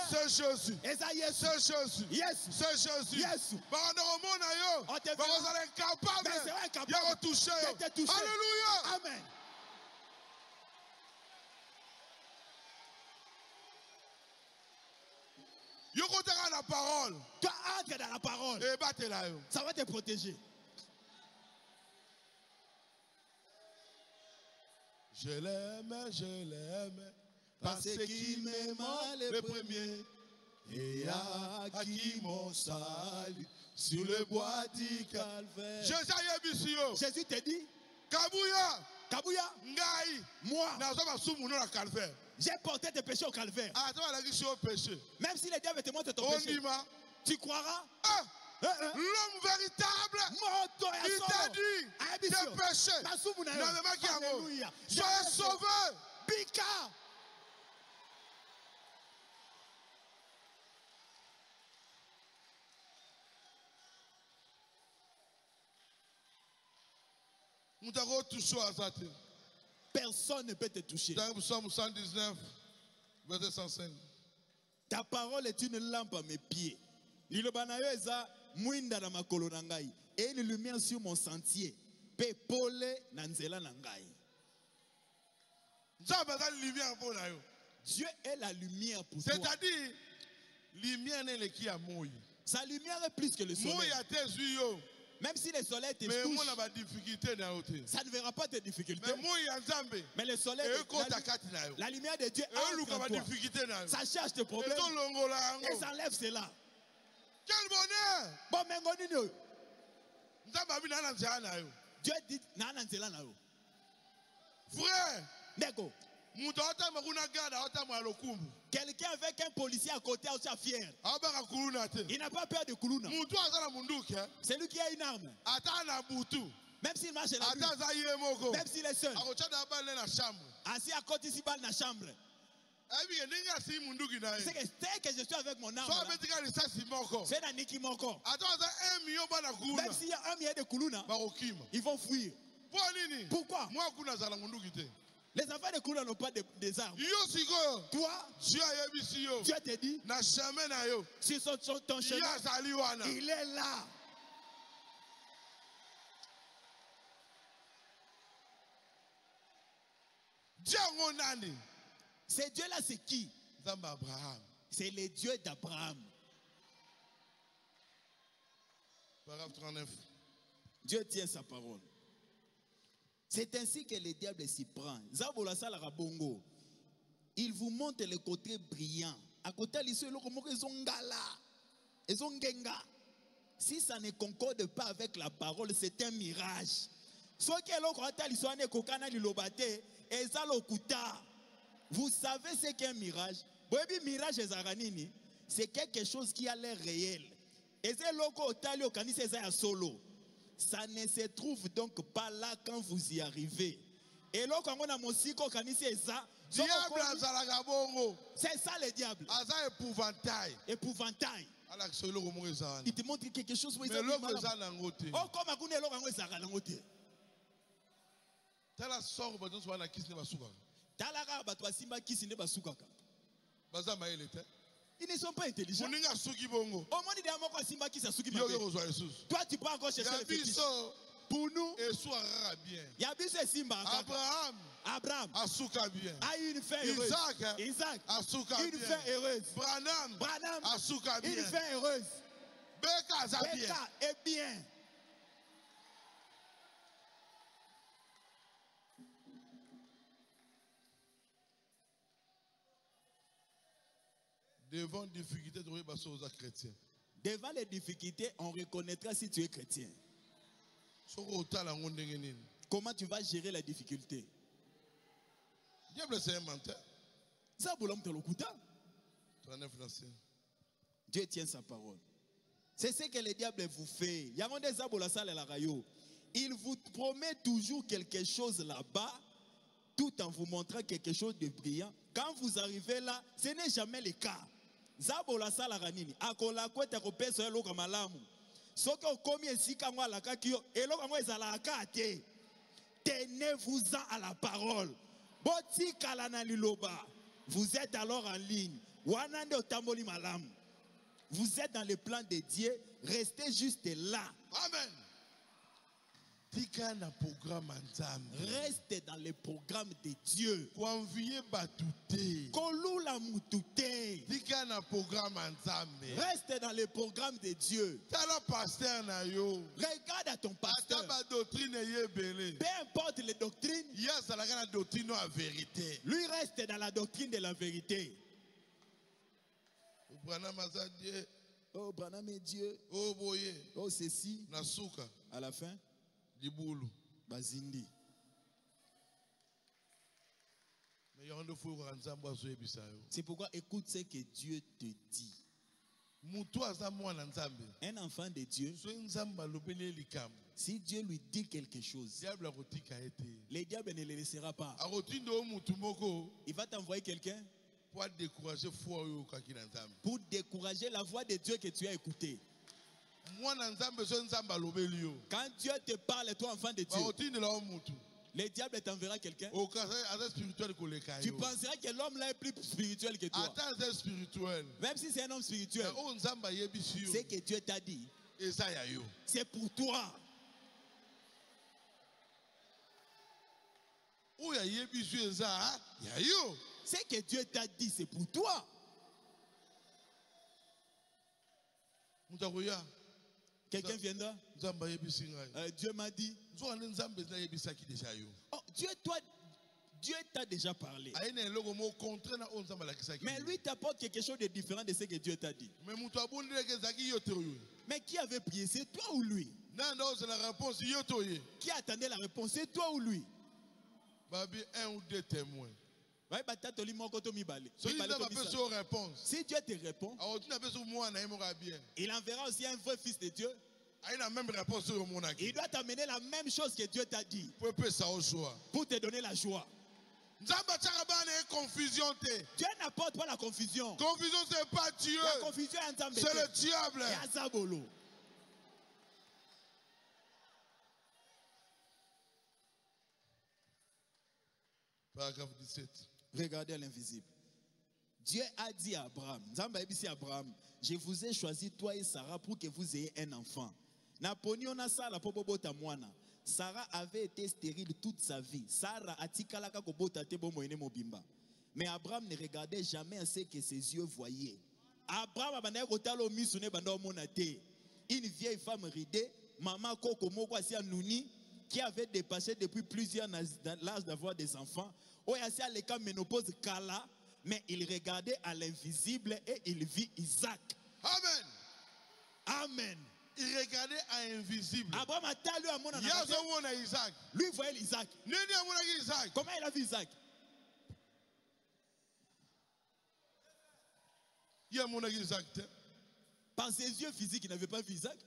C'est Jésus. C'est Jésus. C'est Jésus. On te incapable de toucher. Alléluia. Amen. La parole. Tu entres dans la parole. Ça va te protéger. Je l'aime. Parce qu'il m'aima le premier. Et à qui mon salut sur le bois du calvaire. Jésus te dit. Kabouya. Moi. J'ai porté tes péchés au calvaire. Même si le diable te montre ton péché, tu croiras. L'homme véritable, il t'a dit tes péchés. Soyez sauvés. Bika. Personne ne peut te toucher. Psaume 119, verset 105. Ta parole est une lampe à mes pieds. Et une lumière sur mon sentier. Dieu est la lumière pour toi. C'est-à-dire, lumière n'est qui a mouillé. Sa lumière est plus que le soleil. Même si le soleil te touche, ça ne verra pas tes difficultés. Mais le soleil, la lumière de Dieu entre en toi. Ça cherche tes problèmes et ça enlève cela. Quel bonheur! Bon, Dieu dit, frère, quelqu'un avec un policier à côté aussi fier. Il n'a pas peur de Kuluna. C'est lui qui a une arme. Même s'il marche la rue, même s'il est seul, assis à côté ici, dans la chambre. C'est que dès que je suis avec mon arme, c'est un Niki Moko. Même s'il y a 1 million de Kuluna, ils vont fuir. Pourquoi? Les enfants de Kuluna n'ont pas des armes. Toi, Dieu te dit, sur ton chemin, il est là. C'est Dieu là, c'est qui? C'est le Dieu d'Abraham. Paragraphe 39. Dieu tient sa parole. C'est ainsi que le diable s'y prend. Il vous montre le côté brillant. À côté de si ça ne concorde pas avec la parole, c'est un mirage. Vous savez ce qu'est un mirage? C'est quelque chose qui a l'air réel. Ça ne se trouve donc pas là quand vous y arrivez. Et là, quand on a c'est ça le diable. Épouvantail. Il te montre quelque chose. Mais ils ne sont pas intelligents. Toi, tu peux encore chercher le fétiche. Pour nous, il y a Abraham a eu une fin heureuse. Isaac une fin heureuse. Branham une fin heureuse. Beka est bien. Devant les difficultés, chrétien. Devant les difficultés, on reconnaîtra si tu es chrétien. Comment tu vas gérer les difficultés? Diable, c'est un menteur. Dieu tient sa parole. C'est ce que le diable vous fait. Il vous promet toujours quelque chose là-bas tout en vous montrant quelque chose de brillant. Quand vous arrivez là, ce n'est jamais le cas. Zabola sala nini akola kweta ko peso eloko malamu. Soki okomi esika ngwa la kakio eloko ngwa ezala akate. Tenez-vous-en à la parole. Boti kalana liloba. Vous êtes alors en ligne. Wanande otamboli malamu. Vous êtes dans le plan de Dieu, restez juste là. Amen. Reste dans le programme de Dieu. Reste dans le programme de Dieu. Regarde à ton pasteur. Peu importe les doctrines, lui reste dans la doctrine de la vérité. Oh, Branham est Dieu. Oh, boye. Oh, ceci. Nasuka. À la fin. Dibulu. Bazindi. C'est pourquoi écoute ce que Dieu te dit. Un enfant de Dieu, si Dieu lui dit quelque chose, le diable ne le laissera pas. Il va t'envoyer quelqu'un pour décourager la voix de Dieu que tu as écoutée. Quand Dieu te parle, toi enfant de Dieu, le diable t'enverra quelqu'un. Tu penseras que l'homme là est plus spirituel que toi. Même si c'est un homme spirituel, ce que Dieu t'a dit, c'est pour toi. Ce que Dieu t'a dit, c'est pour toi. Quelqu'un viendra. Dieu m'a dit. Oh, Dieu t'a déjà parlé. Mais lui t'apporte quelque chose de différent de ce que Dieu t'a dit. Mais qui avait prié? C'est toi ou lui? Qui attendait la réponse? C'est toi ou lui? Un ou deux témoins. Si Dieu te répond, il enverra aussi un vrai fils de Dieu. Il doit t'amener la même chose que Dieu t'a dit pour te donner la joie. Dieu n'apporte pas la confusion. Confusion, c'est pas Dieu. La confusion est c'est le diable. Paragraphe 17. Regardez l'invisible. Dieu a dit à Abraham, je vous ai choisi toi et Sarah pour que vous ayez un enfant. Sarah avait été stérile toute sa vie. Mais Abraham ne regardait jamais à ce que ses yeux voyaient. Une vieille femme ridée, maman Koko Mokwasi Nouni, qui avait dépassé depuis plusieurs l'âge d'avoir des enfants, mais il regardait à l'invisible et il vit Isaac. Amen. Amen. Il regardait à l'invisible. Abraham a talé à mon Isaac. Lui voyait Isaac. Comment il a vu Isaac? Par ses yeux physiques, il n'avait pas vu Isaac.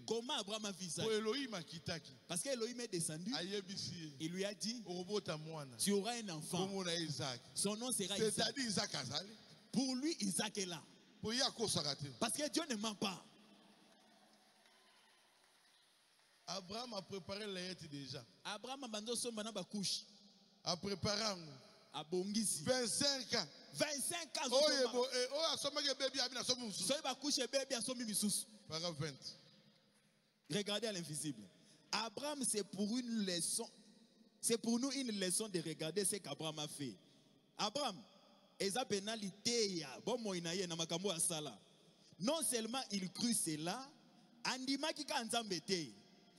Comment Abraham a vu Isaac? Parce qu'Elohim est descendu. Il lui a dit, tu auras un enfant. Son nom sera Isaac. Pour lui, Isaac est là. Parce que Dieu ne ment pas. Abraham a préparé l'aide déjà. Abraham a préparé 25 ans. 25 ans. Paragraphe 20. Regardez à l'invisible. Abraham, c'est pour une leçon. C'est pour nous une leçon de regarder ce qu'Abraham a fait. Abraham, non seulement il crut cela,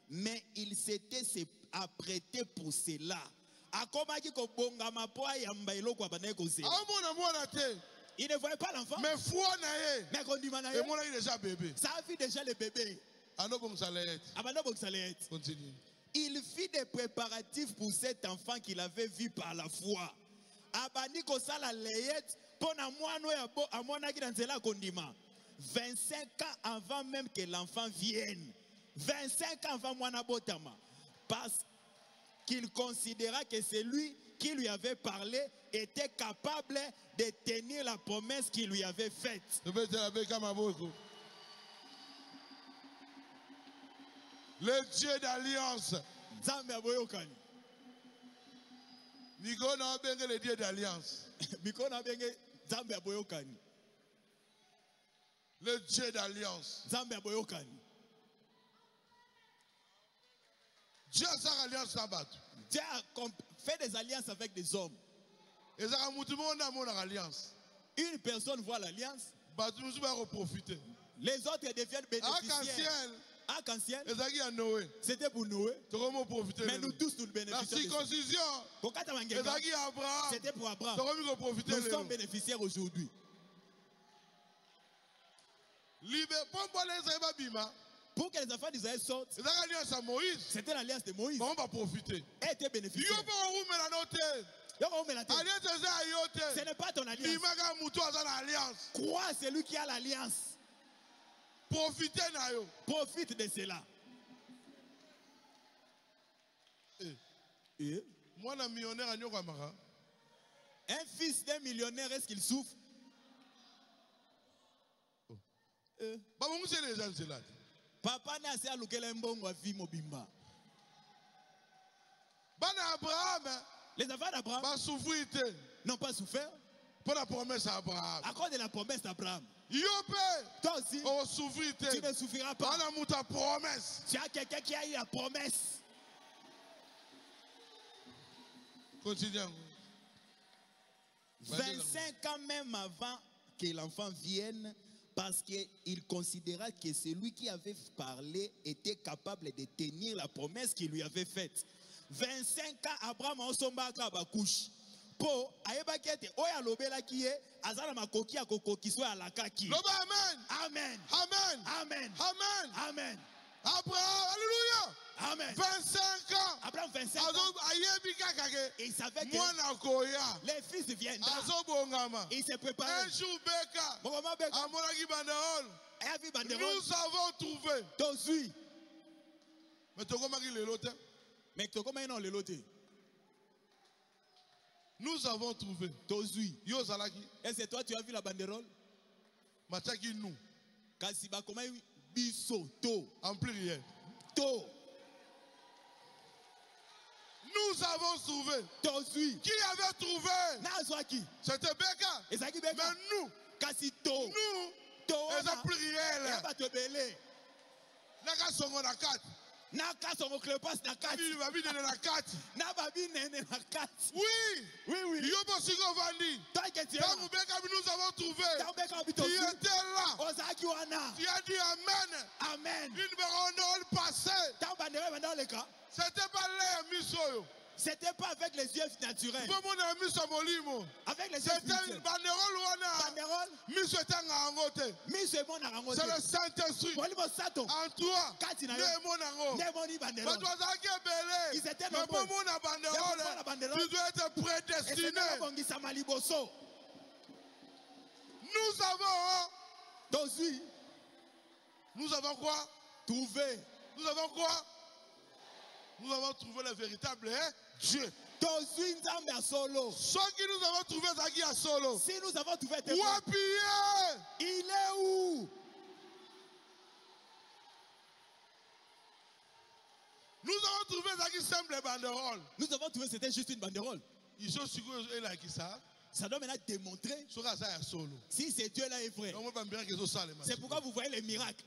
mais il s'était apprêté pour cela. Il ne voyait pas l'enfant. Mais il déjà bébé. Ça a vu déjà le bébé. Continue. Il fit des préparatifs pour cet enfant qu'il avait vu par la foi. 25 ans avant même que l'enfant vienne. 25 ans avant Mwana Botama. qu'il considéra que celui qui lui avait parlé était capable de tenir la promesse qu'il lui avait faite. Le Dieu d'alliance. Nico n'a pas le Dieu d'alliance. Le Dieu d'alliance. Dieu a sa alliance à battre. Dieu a fait des alliances avec des hommes. Une personne voit l'alliance. Les autres deviennent bénéficiaires. Arc-en-ciel, c'était pour Noé. Mais nous tous, nous bénéficions. La circoncision, c'était pour Abraham. Nous sommes bénéficiaires aujourd'hui. Pour que les enfants d'Israël sortent, c'était l'alliance de Moïse. Et était bénéficiaire. Ce n'est pas ton alliance. Crois celui qui a l'alliance. Profite de cela. Un fils d'un millionnaire, est-ce qu'il souffre? Papa n'a assez à l'oukel mbongo à vie mobimba. Les enfants d'Abraham n'ont pas souffert pour la promesse à Abraham. À cause de la promesse d'Abraham. Toi aussi, tu ne souffriras pas. Tu as quelqu'un qui a eu la promesse. Continuons. 25 ans même avant que l'enfant vienne, parce qu'il considéra que celui qui avait parlé était capable de tenir la promesse qu'il lui avait faite. 25 ans, Abraham a sombaka bakouche. Po ayebakete oya lobela kiye azala makoki akokokiswa alakaki. Amen. Amen. Amen. Amen. Amen. Amen. Abraham, alléluia. Amen. 25 ans. Abraham 25 ans. Il savait que les fils viendront. Il s'est préparé. Un jour Beka. Nous avons trouvé. Tozui. Mais tu comment il est l'autre? Mais tu comment il est l'autre? Nous avons trouvé. Tozui. Yo Zalaki. Est-ce que toi tu as vu la banderole? Mataki nous. Kasiba comment biso to. En pluriel. To. Nous avons trouvé. Tozui. Qui avait trouvé? Nazwaki. C'était Beka. Mais nous. Kasito. Nous. To. C'est pluriel. Yaba te belé. Naka songo na 4. Naka songo klepas na 4. Babi nene na 4. Na babi nene na 4. Oui. Oui, oui. Yobo sigo vandi. Tangu Beka nous avons trouvé. Qui était là. Ozaki wana. Tu as dit amen. Amen. Une banderole passée. C'était pas l'air misoyo. C'était pas avec les yeux naturels. Avec les yeux c'était une banderole. C'est le Saint-Esprit. En toi. Ils étaient nombreux. Tu dois être prédestiné. Nous avons quoi? Trouvé. Nous avons quoi? Nous avons trouvé le véritable Dieu. Ceux qui nous avons trouvé Zaki à solo. Si nous avons trouvé où appuyer? Il est où? Nous avons trouvé Zaki simple banderole. Nous avons trouvé c'était juste une banderole. Ils sont sûrs qu'ils là qui ça. Ça doit maintenant démontrer si ce Dieu-là est vrai. C'est pourquoi vous voyez les miracles.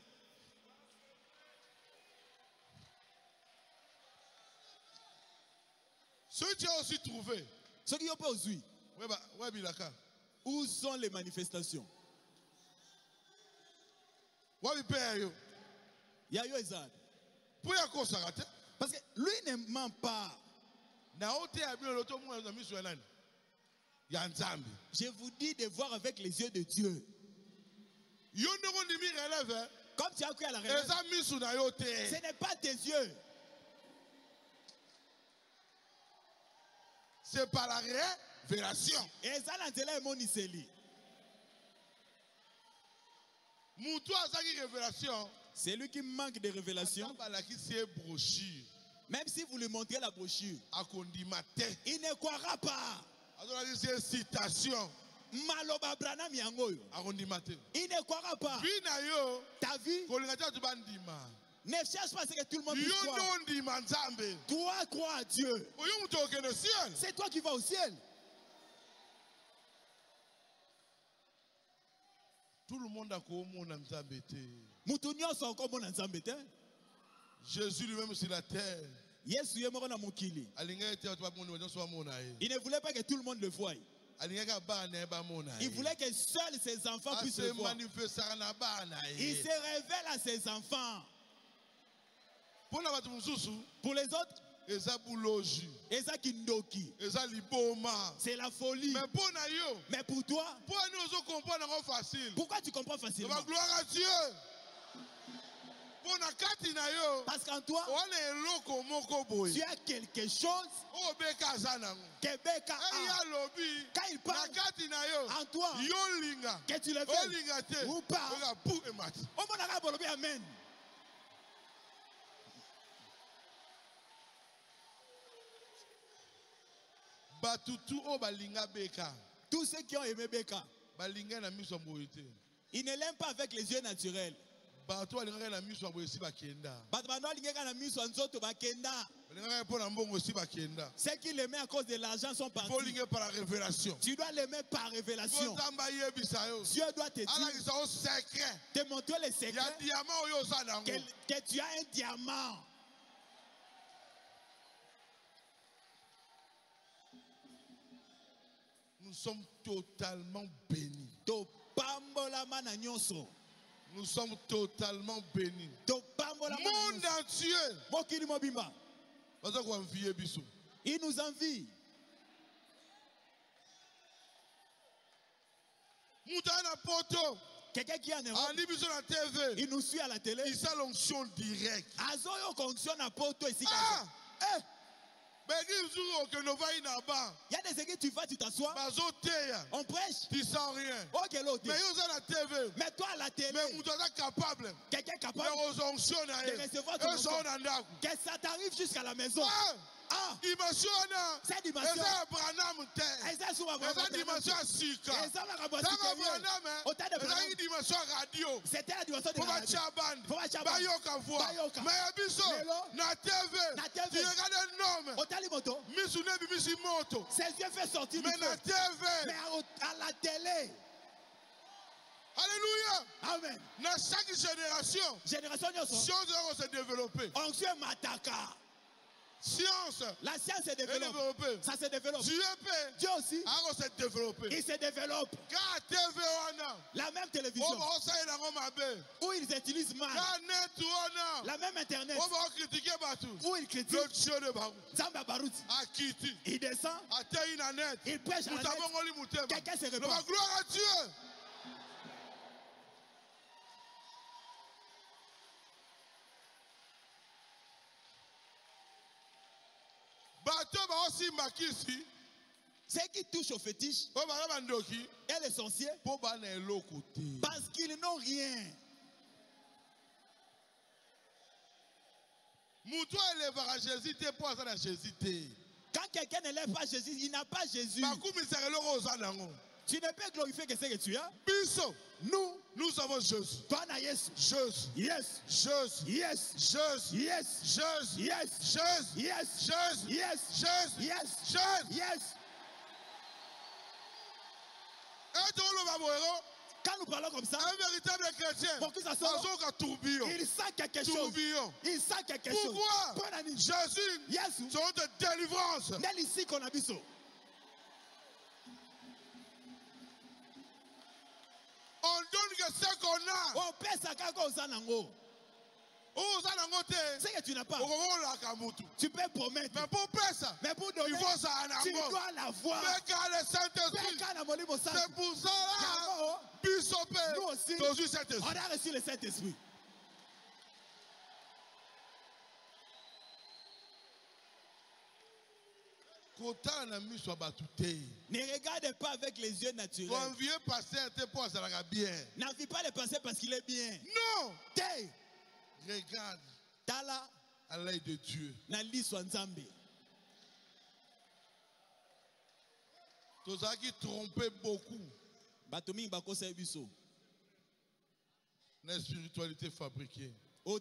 Ceux qui ont aussi trouvé. Ceux qui ont pas aussi. Où sont les manifestations? Parce que lui ne ment pas. Je vous dis de voir avec les yeux de Dieu. Comme tu as cru à la révélation, ce n'est pas tes yeux. C'est par la révélation. C'est lui qui manque de révélation. Même si vous lui montrez la brochure, akondimate. il ne croira pas. C'est citation. Maloba Branham yangoyo. Akondimate. Il ne croira pas. Vie na yo. Ta vie Kolingata tu bandima. ne cherche pas ce que tout le monde croit. Toi, crois à Dieu. C'est toi qui vas au ciel. Tout le monde a connu Nzambe. Jésus lui-même sur la terre. Il ne voulait pas que tout le monde le voie. Il voulait que seuls ses enfants puissent le voir. Il se révèle à ses enfants. Pour les autres, c'est la folie. Mais pour toi, pourquoi tu comprends facilement? Gloire à Dieu. Parce qu'en toi, tu as quelque chose que Beka a. Quand il parle en toi, que tu le fais ou pas, amen. Tous ceux qui ont aimé Beka, ils ne l'aiment pas avec les yeux naturels. Ceux qui l'aimaient à cause de l'argent sont partis. Tu dois l'aimer par révélation. Dieu doit te dire, te montrer les secrets, que tu as un diamant. Nous sommes totalement bénis. Nous sommes totalement bénis. Monde entier. Il nous envie. Quelqu'un qui est en Europe, il nous suit à la télé. Il a l'onction directe. Il y a des églises, tu vas, tu t'assois. On prêche. Tu sens rien. Mais toi à la télé, quelqu'un est capable de recevoir ton onction. Que ça t'arrive jusqu'à la maison. Cette dimension, c'était la dimension de la ses yeux fait sortir du feu. Mais à la télé. Alléluia. Amen. Dans chaque génération, science s'est développée. Science. La science se développe. Ça se développe. Dieu aussi. Il se développe. La même télévision où ils utilisent mal. La même internet où ils critiquent. Il descend. Il prêche à la net. Quelqu'un se répand. Gloire à Dieu. Ceux qui touchent au fétiche et les sorciers, parce qu'ils n'ont rien. Quand quelqu'un n'élève pas Jésus, il n'a pas Jésus. Tu ne peux glorifier que ce que tu as. Nous avons Jésus. Jésus. Yes. Jésus. Yes. Jésus. Yes. Jésus. Yes. Jésus. Yes. Jésus. Yes. Jésus. Yes. Jésus. Yes. Quand nous parlons comme ça, un véritable chrétien, pour que ça soit, il sent quelque chose. Il sent quelque chose. Pourquoi? Jésus, yes, son de délivrance. N'est ici qu'on a vu ça. On donne que ce qu'on a. On pèse ça quand on s'en a. C'est que tu n'as pas. Tu peux promettre. Mais pour donner, tu dois l'avoir. C'est pour ça nous aussi, on a reçu le Saint-Esprit. Ne regarde pas avec les yeux naturels. N'envie pas le passer parce qu'il est bien. Non. T'es. Regarde. Tala. À l'œil de Dieu. Tous ceux qui trompaient beaucoup. La spiritualité fabriquée. La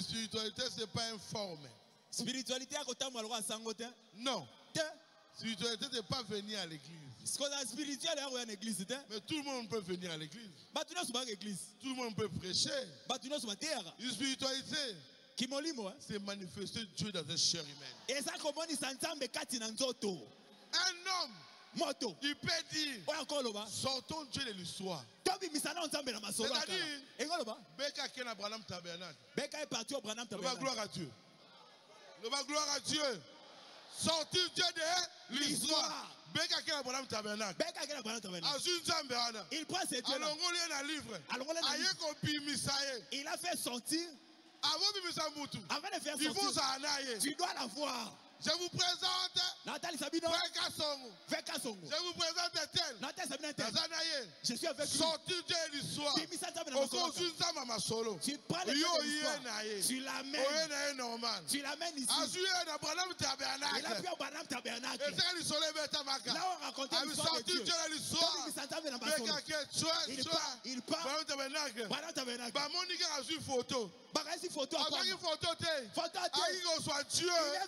spiritualité, ce n'est pas informé. Non. La spiritualité n'est pas venir à l'église. Mais tout le monde peut venir à l'église. Tout le monde peut prêcher. La spiritualité, c'est manifester Dieu dans une chair humaine. Un homme, il peut dire, sortons Dieu de l'histoire. C'est-à-dire, Beka qui est dans Branham Tabernacle. Gloire à Dieu. Gloire à Dieu. Sortir Dieu de l'histoire. Beka qui est dans Branham Tabernacle. Il prend ses dieux là. Il a fait sortir. Avant de faire sortir, tu dois la voir. Je vous présente Nathalie Sabino. Je vous présente tel. Je suis avec lui. Sortir de l'histoire. Tu prends les l'histoire. Tu l'amènes. Tu l'amènes ici. Il a pris au Branham Tabernacle. Là on racontait l'histoire de Dieu. Il part. Branham Tabernacle. Bagasi photo à photo il est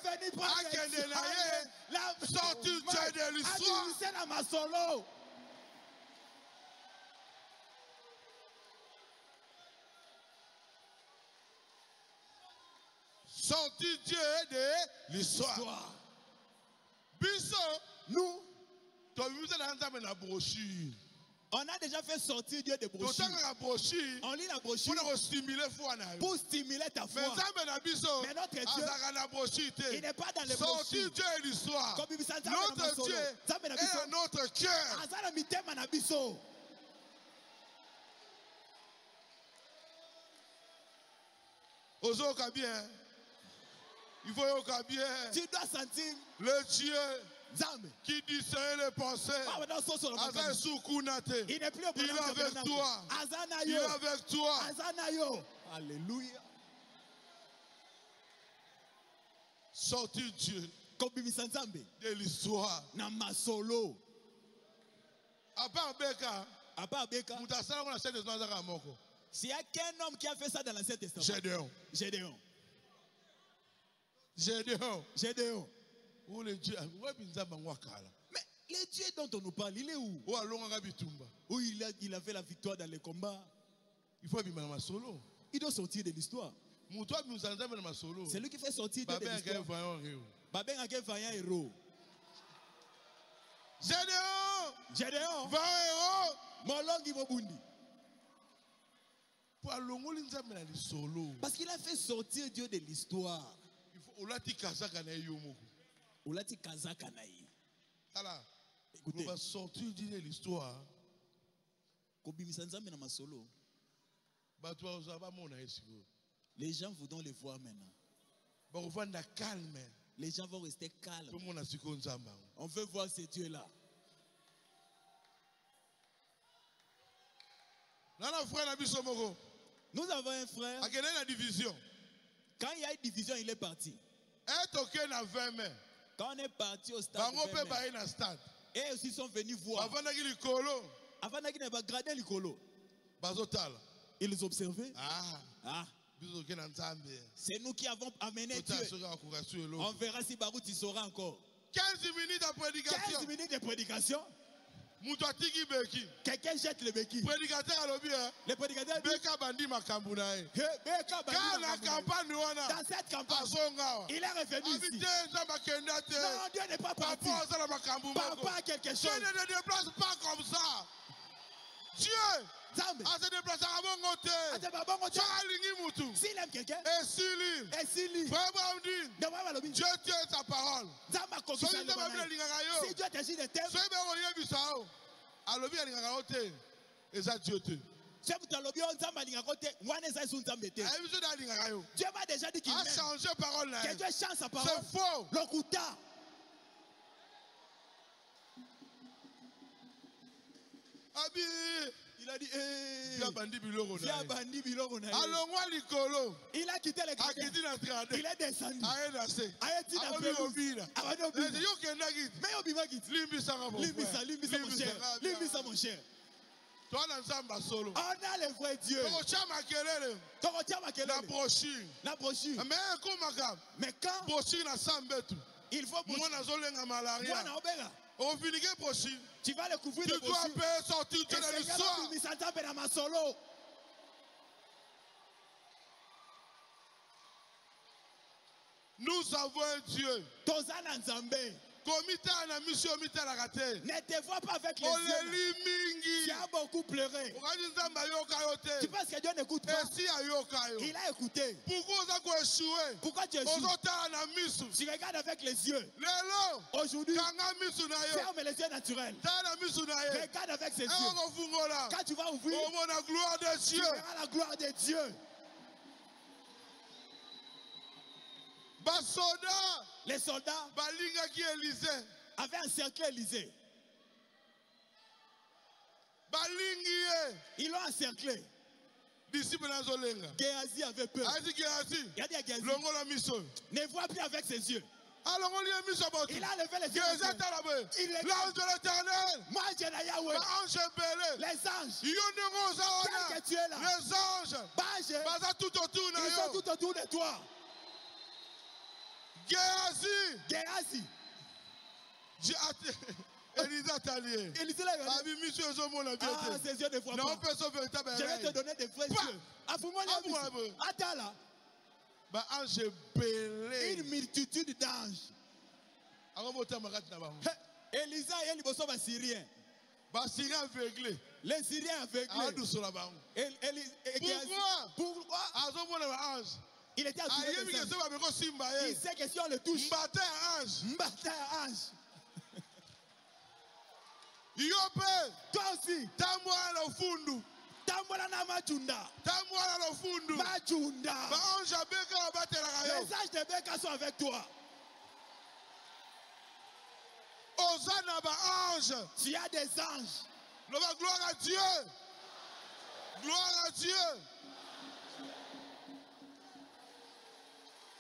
venu prendre sortir Dieu de l'histoire. Sortir Dieu de l'histoire. Nous, on a déjà fait sortir Dieu de brochure. On lit la brochure pour stimuler ta foi. Mais notre Dieu, il n'est pas dans les brochures. Sortir Dieu de l'histoire. Notre Dieu est dans notre cœur. Ozoka bien. Il faut bien. Tu dois sentir le Dieu qui discerne les pensées. Il n'est plus au Il est avec toi. Il est avec toi. Alléluia. Sortir Dieu de l'histoire. Namasolo. À part Beka. S'il y a qu'un homme qui a fait ça dans l'Ancien Testament. Gédéon. Où le Dieu? Mais le Dieu dont on nous parle, il est où? Où il a fait la victoire dans les combats. Il faut bien solo. Il doit sortir de l'histoire. C'est lui qui fait sortir de l'histoire. Babin a vaillant héros. Gédéon. Molongi Mobundi. Parce qu'il a fait sortir Dieu de l'histoire. Olati Kazakanaï. Alors, on va sortir de l'histoire. Les gens voudront les voir maintenant. Les gens vont rester calmes. On veut voir ces dieux-là. Nous avons un frère. Quand il y a une division, il est parti. Quand on est parti au stade, et aussi sont venus voir. Avant qu'ils ne gradé l'icolo. Ils les observaient. C'est nous qui avons amené Dieu. On verra si Barout y sera encore. 15 minutes de prédication. 15 minutes de prédication. Quelqu'un jette le béquille. Le prédicateur dit, dans cette campagne, il est revenu ici. Non, Dieu n'est pas parti. Papa a quelque chose. Dieu ne se déplace pas comme ça. Dieu se déplace à s'il aime quelqu'un, et s'il lit, Dieu tient sa parole. Si Dieu t'agit de thème, Dieu m'a déjà dit qu'il m'aime. Que Dieu change sa parole. C'est faux. L'Okuta. Abi. Il a dit, Via bandi biloko na viens ye. bandi biloko na ye. Alongwa likolo. Il a quitté le gradin. Akiti na trade. Il est descendu. Aye na se. Ayeti na Akomi pelouse. obila. Abandi Ese obila. yo kenda kiti. Mais obima kiti. Limbisa nga mon frère. Limbisa mon cher. Limbisa mon cher. Toi na nzamba solo. On a le vrai Dieu. Tokocha makelele. Tokotia Na makelele. brochure. La brochure. Mais ekomaka. Mais quand Brochure na sambetu. il faut Moi nazolenga malaria. Bwana obega. Ofinike brochure. Tu vas le couvrir Tu de dois brochure. payer sortir de Et l'histoire. Nous avons un Dieu. Tozana Nzambe. Komita na mission mita la raté. Ne te vois pas avec les On yeux. les mingi. Tu as beaucoup pleuré. Okadi nzamba yoka yote. Tu penses que Dieu n'écoute pas? Esi ayoka yo. Il a écouté. Pourquoi on a ko échouer? Pourquoi tu échoues? Ozota na misu. Tu regardes avec les yeux. Lelo. Aujourd'hui, Kanga misu na yo. ferme les yeux naturels. Ta na misu na ye. Regarde avec ses yeux. Eko fungola. Quand tu vas ouvrir, Au mon la gloire de tu Dieu. verras la gloire de Dieu. Basoda. Les soldats Balinga ki Élysée. avaient encerclé Élysée. Balingi ye. Ils l'ont encerclé. Disciple na zolenga. Géasi avait peur. Asi Géasi. Il a dit à Géasi, Longo la miso. ne vois plus avec ses yeux. Alors on lit un miso botu. Il a levé les yeux. Géasi talabe. Il regarde. L'ange de l'Éternel. Moi, j'ai la Yahweh. Ange belé. Les anges. Yonde rosa Tel wana. que tu es là. Les anges. Bâche, Baza tout autour na ils sont yo. tout autour de toi. Géasi. Géasi. Elisa Talier. Élysée l'a regardé. Abi miso ezomo na Ah, biete. ses yeux ne voient Non pas. personne véritable. Je vais te donner des vrais Bah. yeux. Afungoli Ah, Abisi. bon, Attends là. Ba ange belé. Une multitude d'anges. Akobota makati na bango. Élisa et Liboso va Syrien. Ba Syriens aveuglés. Les Syriens aveuglés. Aduso la bango. Pourquoi? Pourquoi? Azomona ba ange. Il était assuré Ayebi des ke anges. se ba beko simba Il ye. sait que si on le touche, Mbate ange. Mbata ange. Yope. Toi aussi, Tamwa na fundu. tambola na machunda. Tamwa na fundu. Machunda. Ba ange abeka batela yo. Les anges de Beka sont avec toi. Osana ba ange. Tu as des anges. Loba gloire à Dieu. Gloire à Dieu.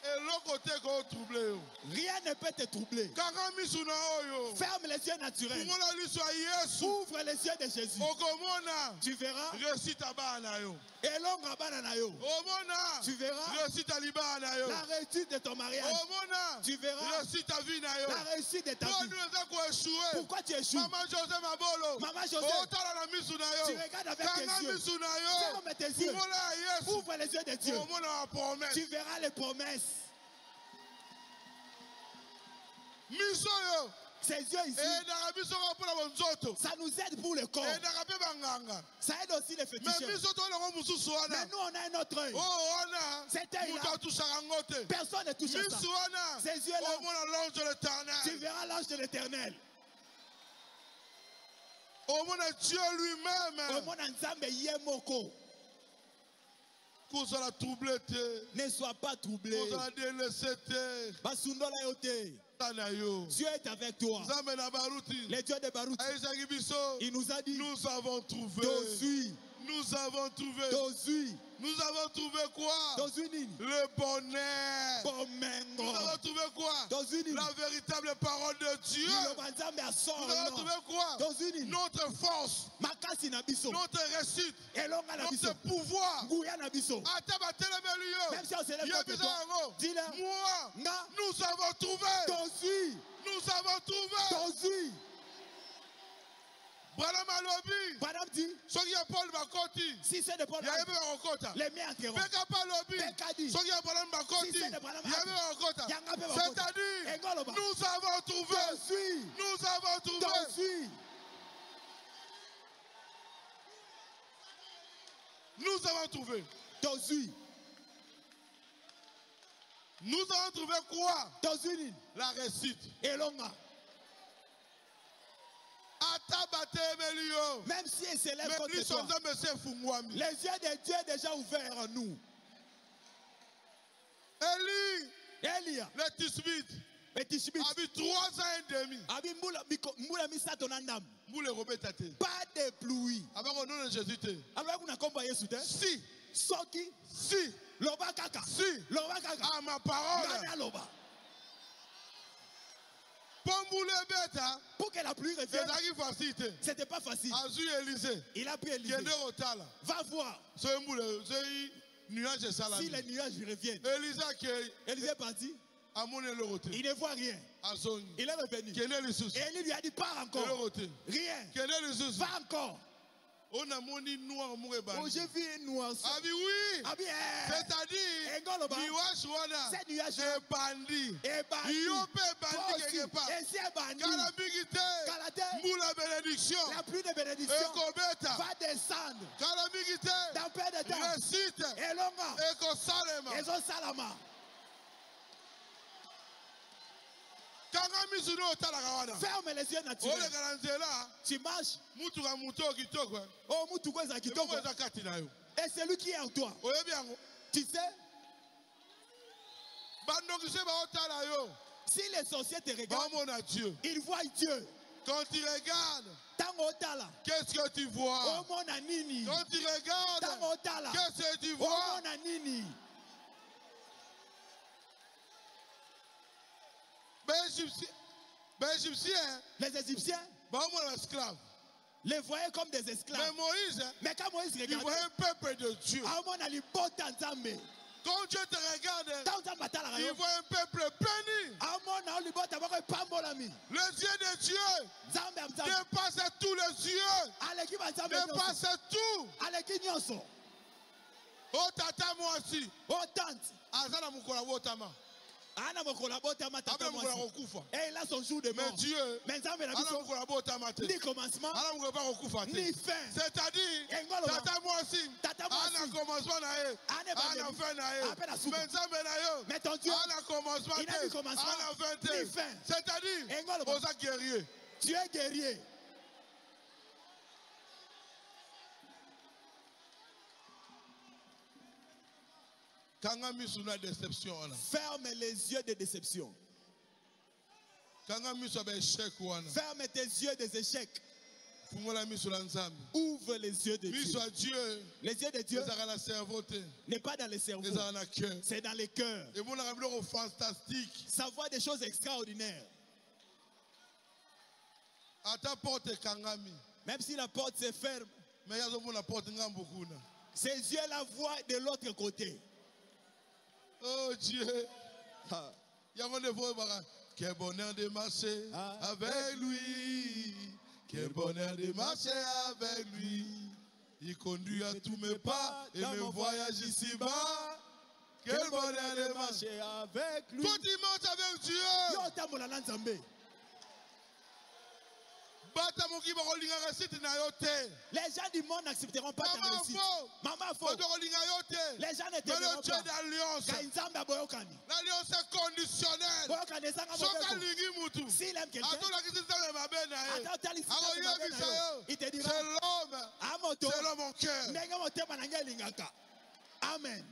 Et l'autre côté qu'on troublé. Rien ne peut te troubler. Kaka misuna oyo. Ferme les yeux naturels. Kumona liso ya Yesu. Ouvre les yeux de Jésus. Okomona. Tu verras. Réussite abana yo. Elonga bana na yo. Omona. Tu verras. Réussite alibana yo. La réussite de ton mariage. Omona. Tu verras. Réussite à vie na yo. La réussite de ta Pour vie. nous les ko échouer. Pourquoi tu échoues? Maman José Mabolo. Maman José. Otala na misuna Tu yo. regardes avec Kanga tes yeux. misuna yo. Ferme tes yeux. Kumona Yesu. Ouvre les yeux de Dieu. Omona la promesse. Tu verras les promesses. Miso yo. Ces yeux ici, Et na biso ko pona bonzoto. ça nous aide pour le corps. Et na kape banganga. Ça aide aussi les Mais féticheurs. biso to na ko mususu Mais wana. nous, on a un autre œil. Oh wana. Cet œil-là, Muto atusaka ngote. personne ne touche à ça. Misu wana. Ces yeux-là, Omona l'ange de tu l'Éternel. verras l'ange de l'Éternel. Omona Dieu lui-même. Omona Nzambe ye moko. Kozala troublé te. Ne sois pas troublé. Kozala délaissé te. Basundola yote. Tana yo. Dieu est avec toi. Nzambe na baruti. Le Dieu de Baruch, Aïsaki biso. il nous a dit, Nous avons trouvé. Tozui, Nous avons trouvé. Tozui, Nous avons trouvé quoi? Tozui nini? Le bonheur. Bomengo. Nous avons trouvé quoi? Tozui nini? La véritable parole de Dieu. Liloba Nzambe Nous asort avons non. trouvé quoi? Tozui nini? Notre force, Makasi na biso. notre réussite, Elonga na biso. notre pouvoir. Nguya na biso. Ata batelemeli yo. Même si on se lève Yo contre bisa toi, yango. dis-leur, Moi, nga, nous avons trouvé. Tozui, Nous avons trouvé. Tozui. Branham alobi. Madame dit, Soki ya Paul bakoti. si c'est de Paul, Ya yebe bakokota. les miens enquerront. Beka pa lobi. Beka dit, Soki ya Branham bakoti. Si c'est de Branham Ya yebe bakokota. Yanga pe bakota. C'est-à-dire, Engoloba. nous avons trouvé. Tozui, Nous avons trouvé. Tozui. Nous avons trouvé. Tozui, Nous avons trouvé quoi? Tozui nini? La réussite. Elonga. Ata batemeli yo. Même si elle s'élève Mais contre liso toi, nzambe se fungwami. les yeux de Dieu sont déjà ouverts en nous. Eli, Elia, le Tisbite. Abi 3 ans et demi. Moule robé tate. Pas de pluie. Avec au nom de Jésus. Si. Soki. Si. Loba kaka. Si. Loba kaka. À ma parole. Pour que la pluie revienne, c'était pas facile. Il a pris Élisée. Va voir. Si les nuages reviennent. Élisée est parti. Il ne voit rien. Il est revenu. Et Élie lui a dit, pars encore. Rien. Va encore. Oh, j'ai vu un noir. Ah oui. Ah bien. C'est-à-dire, ces nuages est bandit. Et si un bandit, la bénédiction. La pluie de bénédiction va descendre. Dans peu de temps. Et longa. Et salama. Ferme les yeux naturels. Tu marches. Oh, et c'est lui qui est en toi. Tu sais, si les sorciers te regardent, ils voient Dieu. Quand tu regardes, qu'est-ce que tu vois? Quand tu regardes, qu'est-ce que tu vois? Les Égyptiens les voyaient comme des esclaves. Mais quand Moïse regardait, il voyait un peuple de Dieu. Quand Dieu te regarde, il voit un peuple béni. Les yeux de Dieu dépassent tous les yeux. Dépassent tout. Oh tata moi aussi. Oh tante. Azana mukola wotama. Et il a son jour de mort. Mais Dieu, ni commencement, ni fin. C'est-à-dire, tata moi aussi, Anna commencement mais ton Dieu, il n'a ni commencement, ni fin. C'est-à-dire, vous êtes guerrier. Tu es guerrier. Ferme les yeux de déception. Ferme tes yeux des échecs. Ouvre les yeux de Dieu. Les yeux de Dieu n'est pas dans le cerveau, c'est dans les cœurs. Savoir des choses extraordinaires. Même si la porte se ferme, ses yeux la voient de l'autre côté. Oh Dieu. Quel bonheur de marcher avec lui. Quel bonheur de marcher avec lui. Il conduit à tous mes pas et mes voyages ici-bas. Quel bonheur de marcher avec lui. Toi tu marches avec Dieu. Les gens du monde n'accepteront pas ta réussite. Maman, faux. Les gens ne t'aimeront pas. L'alliance est conditionnelle. S'il aime quelqu'un, il te dira, c'est l'homme en cœur. Amen.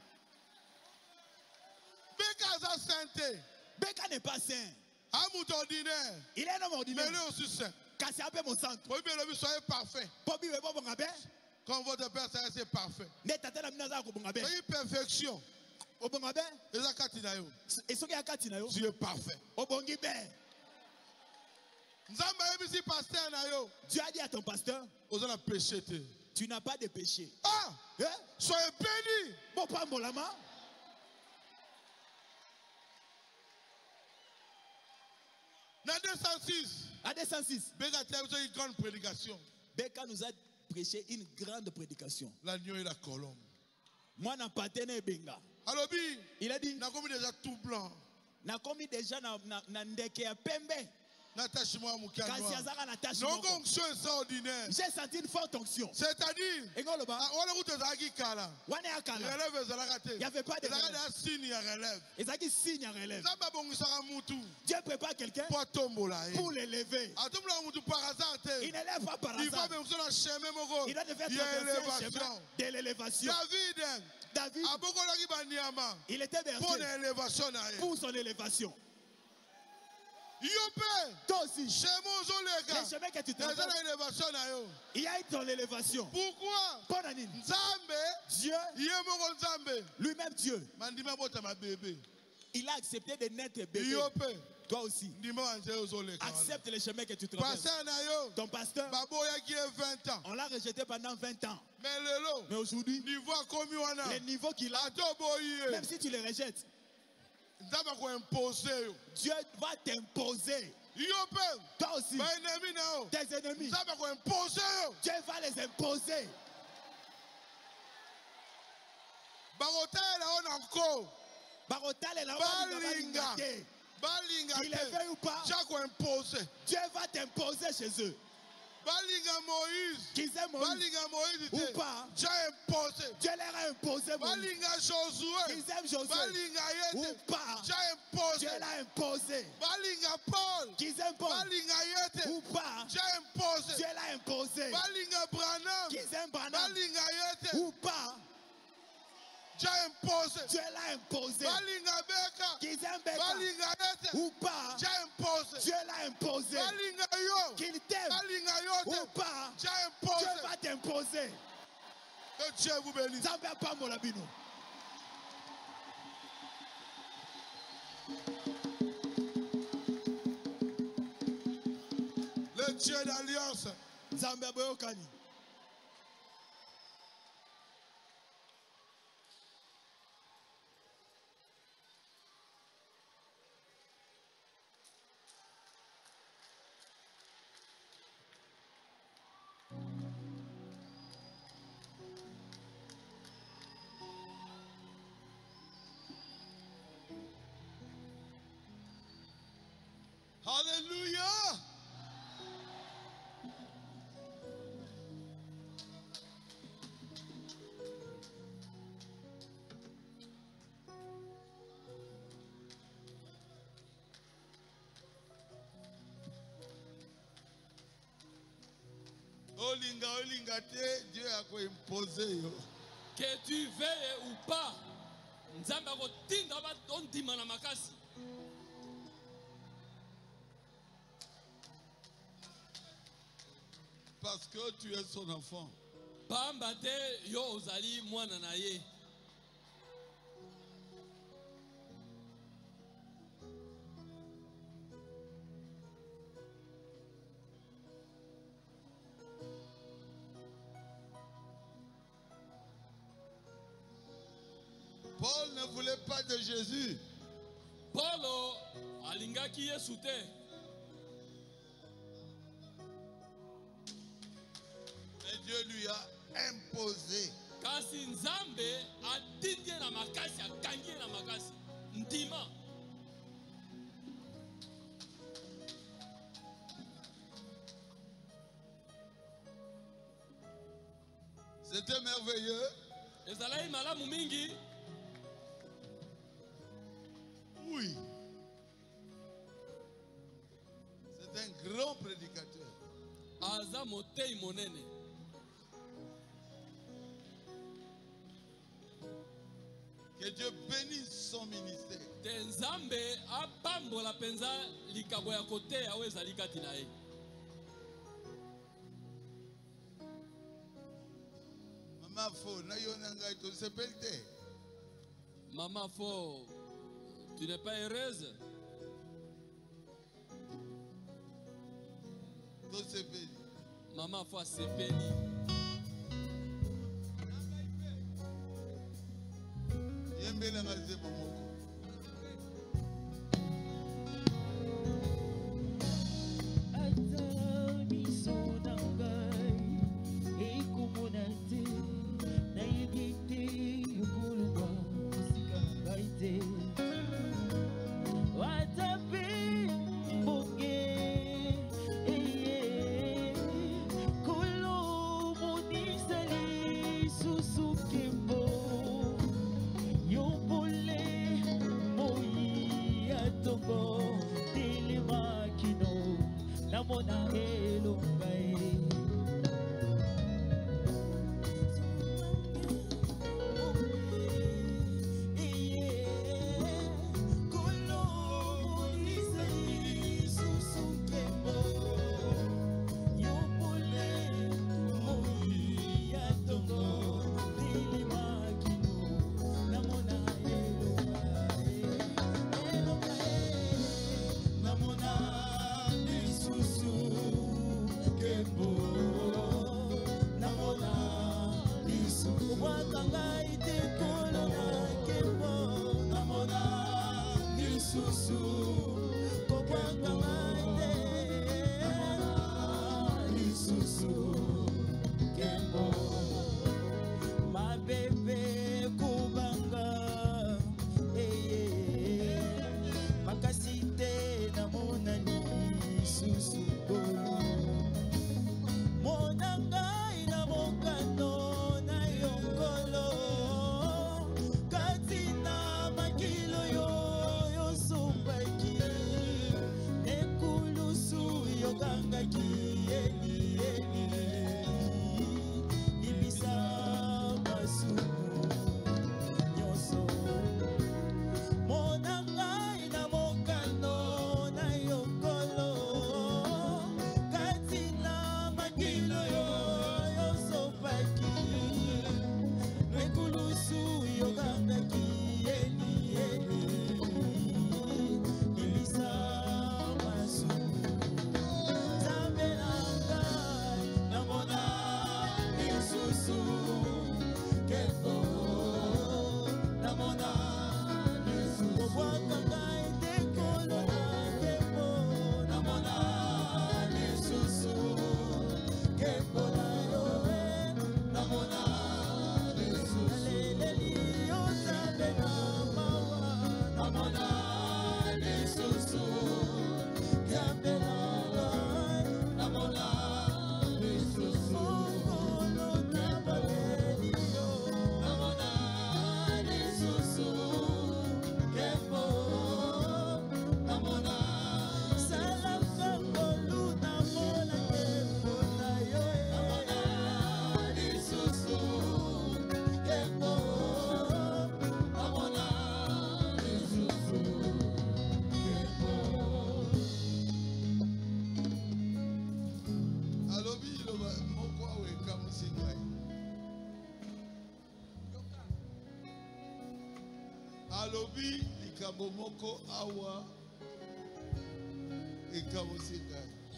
Beka n'est pas saint. Il est un homme ordinaire. Mais lui aussi saint. Soyez parfait. Quand votre Père c'est parfait. Soyez perfection. Tu es parfait. Dieu a dit à ton pasteur, tu n'as pas de péché. Ah! Soyez bénis. À 206. Une grande prédication. Beka nous a prêché une grande prédication. L'agneau et la colombe. Moi, n'a pas tenu benga. Il a dit, n'a commis déjà tout blanc. N'a commis déjà na ndeke ya pembe. J'ai senti une forte onction. C'est-à-dire, il n'y avait pas de relève. Signe à relève. Dieu prépare quelqu'un pour l'élever. Il n'élève pas par hasard. Il a devait traverser un chemin de l'élévation. David, il était bercé pour son élévation. Toi aussi. Les chemins que tu traverses, il y a dans l'élévation. Pourquoi? Dieu, lui-même Dieu, il a accepté de naître bébé. Toi aussi. Accepte les chemins que tu traverses. Ton pasteur, on l'a rejeté pendant 20 ans. Mais aujourd'hui, les niveaux qu'il a, même si tu les rejettes, Dieu va t'imposer. Toi aussi, tes ennemis, Dieu va les imposer. Il les veut ou pas, Dieu va t'imposer chez eux. Qu'ils aiment Moïse ou pas, Dieu leur a imposé Moïse. Qu'ils aiment Josué ou pas, Dieu l'a imposé. Qu'ils aiment Paul ou pas, Dieu l'a imposé. Qu'ils aiment Branham ou pas, Dieu l'a imposé. Qu'ils aiment Becca ou pas, Dieu l'a imposé. Qu'ils t'aiment ou pas, Dieu va t'imposer. Que Dieu vous bénisse. Le Dieu d'alliance. Alléluia. Olinga te, Dieu a imposé. Que tu veuilles ou pas, Nzambe a kotinda ba ondima na makasi. Parce que tu es son enfant. Pamba te yo ozali mwana na ye. Paul ne voulait pas de Jésus. Paulo alingaki Yesu te. Dieu lui a imposé. Kasi Nzambe atindie na makasi, akangie na makasi. Ndima. C'était merveilleux. Ezalai malamu mingi. Oui. C'est un grand prédicateur. Aza motei monene. Que Dieu bénisse son ministère. Nzambe apambola penza likabo ya kote ya ezali kati na ye. Maman Fo, na yonanga to sepelte. Maman Fo, tu n'es pas heureuse? To sepeli. Maman Fo sepeli. Yembela ngaze bomoko.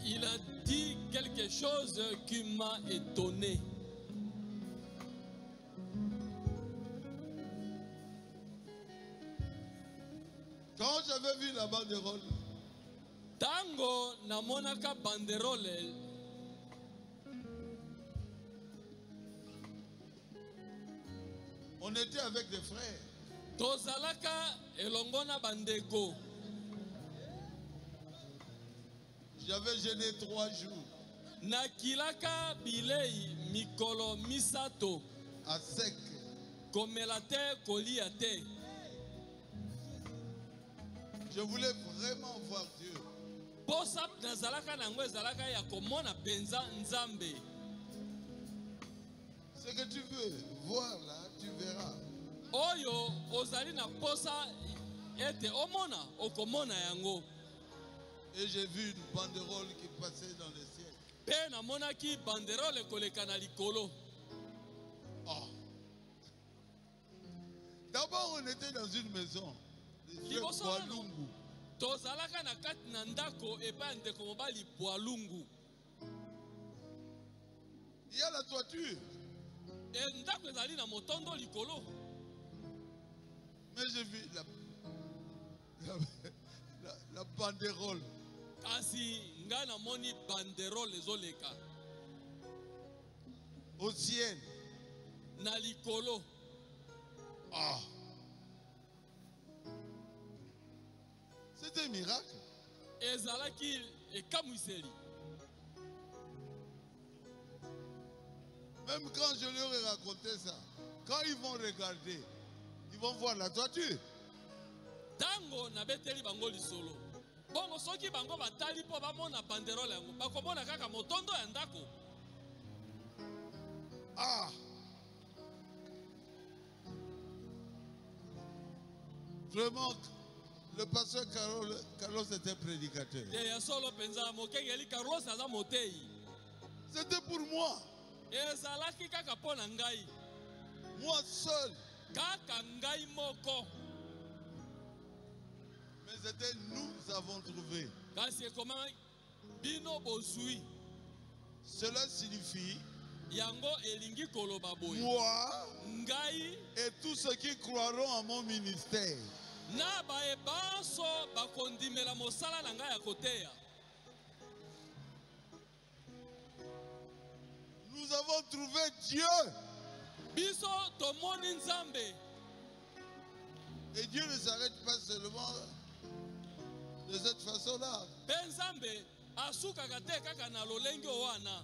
Il a dit quelque chose qui m'a étonné. Quand j'avais vu la banderole, Tango namonaka banderole. On était avec des frères. Tozalaka elongona bandeko. J'avais jeûné 3 jours. Nakilaka bilei mikolo misato. À sec. Komelate koliate. Je voulais vraiment voir Dieu. Posa nazalaka nango ezalaka ya komona penza nzambe. Ce que tu veux voir là, tu verras. Oyo ozali na posa ete omona okomona yango. Et j'ai vu une banderole qui passait dans le ciel. Pe na monaki banderole koleka na likolo. Oh. D'abord on était dans une maison. Boalungu. Tozalaka na kati na ndako epa ndeko mobali Boalungu. Il y a la toiture. Et ndako ezali na motondo likolo. Mais j'ai vu la banderole. Kasi nga na moni banderole ezoleka. Au ciel. Na likolo. Ah. C'était un miracle. Ezalaki ekamwiseli. Même quand je leur ai raconté ça, quand ils vont regarder, ils vont voir la toiture. Tango na beteli bango lisolo. Bongo soki bango batali po bamona banderole yango. Bakomona kaka motondo ya ndako. Ah. Vraiment, le pasteur Carlos était prédicateur. C'était pour moi. Moi seul. Mais c'était nous avons trouvé. Cela signifie yango elingi koloba boye moi ngai et tous ceux qui croiront à mon ministère. na baebanso bakondimela mosala na ngai ya koteya. Nous avons trouvé Dieu. Biso tomoni Nzambe. Et Dieu ne s'arrête pas seulement de cette façon-là. Pe Nzambe asukaka te kaka na lolenge wana.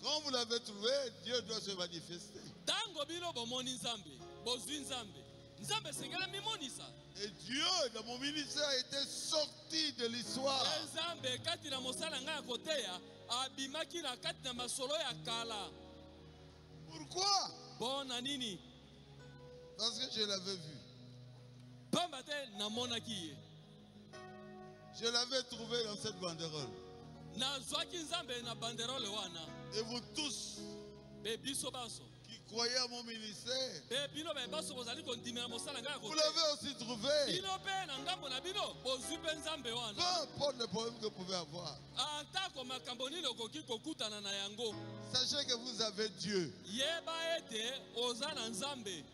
Quand vous l'avez trouvé, Dieu doit se manifester. Tango bino bomoni Nzambe, bozwi Nzambe. Nzambe sengela mimonisa. Et Dieu, dans mon ministère, était sorti de l'histoire. Nzambe kati na mosala ngai ya koteya abimaki na kati na masolo ya kala. Pourquoi? Bona nini? Parce que je l'avais vu. Pamba te namonaki ye. Je l'avais trouvé dans cette banderole. Nazwaki Nzambe na banderole wana. Et vous tous Be biso baso. qui croyez à mon ministère, Be bino be baso bozali kondimela mosala ngai ya vous koteya. l'avez aussi trouvé. Bino pe na ngambo na bino bozwi pe Nzambe Peu wana. importe le problème que vous pouvez avoir, Atako makambo nini okoki kokutana na yango. sachez que vous avez Dieu. Yeba ete oza na Nzambe.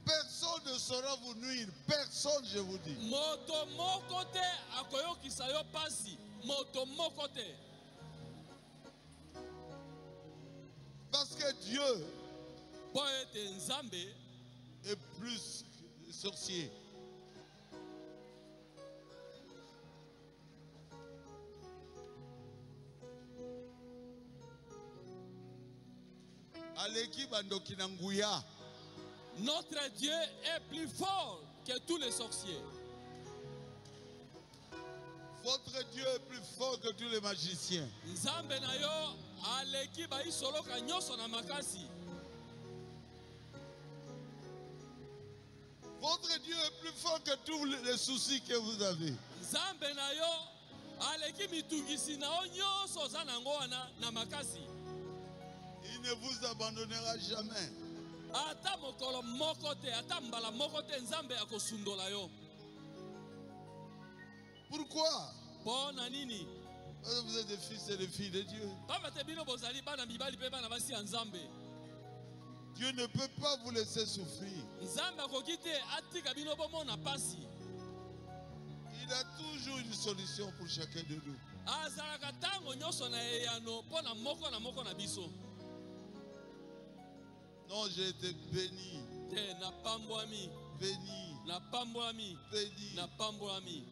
Personne ne saura vous nuire. Personne, je vous dis. Moto moko te akoyokisa yo pasi. Moto moko te. Parce que Dieu Po ete Nzambe est plus sorcier. Aleki bandoki na nguya. notre Dieu est plus fort que tous les sorciers. Votre Dieu est plus fort que tous les magiciens. Nzambe na yo aleki ba isoloka nyonso na makasi. Votre Dieu est plus fort que tous les soucis que vous avez. Nzambe na yo aleki mitungisi na o nyonso za nango wana na makasi. Il ne vous abandonnera jamais. Ata mokolo moko te, ata mbala moko te Nzambe akosundola yo. Pourquoi? Po na nini? Parce que vous êtes des fils et des filles de Dieu. Pamba te bino bozali bana mibali pe bana basi ya Nzambe. Dieu ne peut pas vous laisser souffrir. Nzambe akoki te atika bino bomona pasi. Il a toujours une solution pour chacun de nous. Azalaka tango nyonso na eyano po na moko na biso. Non, j'ai été béni, Te na pambwami, béni, na pambwami, béni. na pambwami.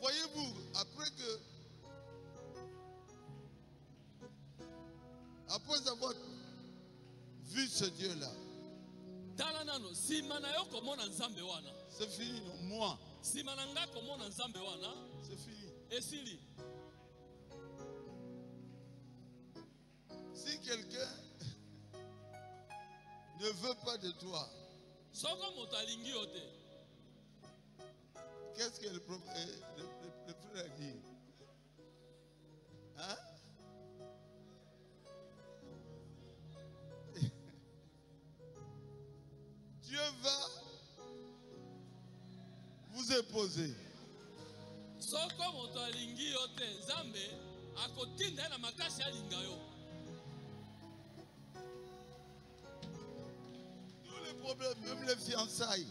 Voyez-vous, après avoir vu ce Dieu-là, Tala nano, sima na yo komona Nzambe wana. c'est fini, non? Moi, Sima na nga komona Nzambe wana, c'est fini. esili. Si quelqu'un ne veut pas de toi, Soko moto alingi yo te. qu'est-ce que le frère a dit? Hein? Dieu va vous imposer. Soko moto alingi yo te, Nzambe akotinda na makasi alinga yo. Tous les problèmes, même les fiançailles,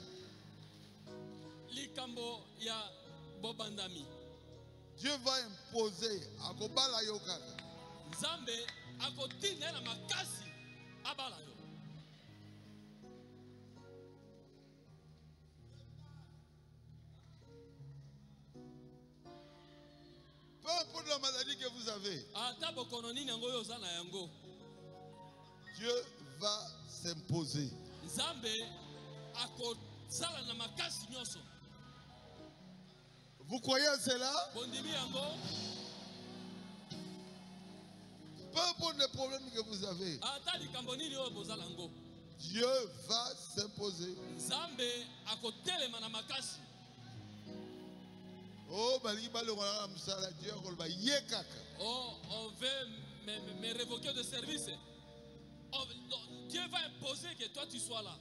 Likambo ya bobandami. Dieu va imposer à Kobala Yokaka. Nzambe akotinda na makasi abala yo. Peu importe la maladie que vous avez, Ata bokono nini yango yo oza na yango. Dieu va s'imposer. Nzambe akozala na makasi nyonso. Vous croyez à cela? Bondimi yango, Peu importe les problèmes que vous avez, ata likambo nini oyo bozala yango. Dieu va s'imposer. Nzambe akotelema na makasi. Oh, balingi balongolaka na mosala, Dieu akoloba ye kaka. Oh, on veut me révoquer de service. Oh, non, Dieu va imposer que toi tu sois là.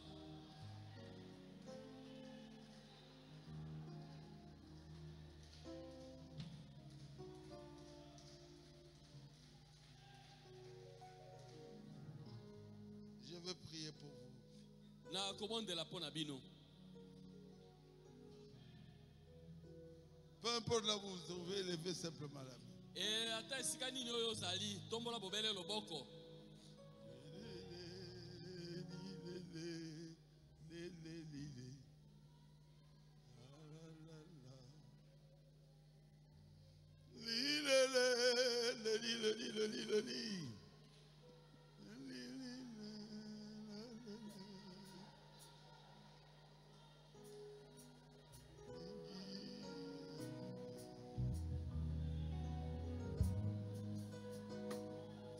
Na kobondela pona bino. Peu importe là où vous vous trouvez, levez simplement la main. Et ata esika nini oyo ozali, tombola bobele loboko.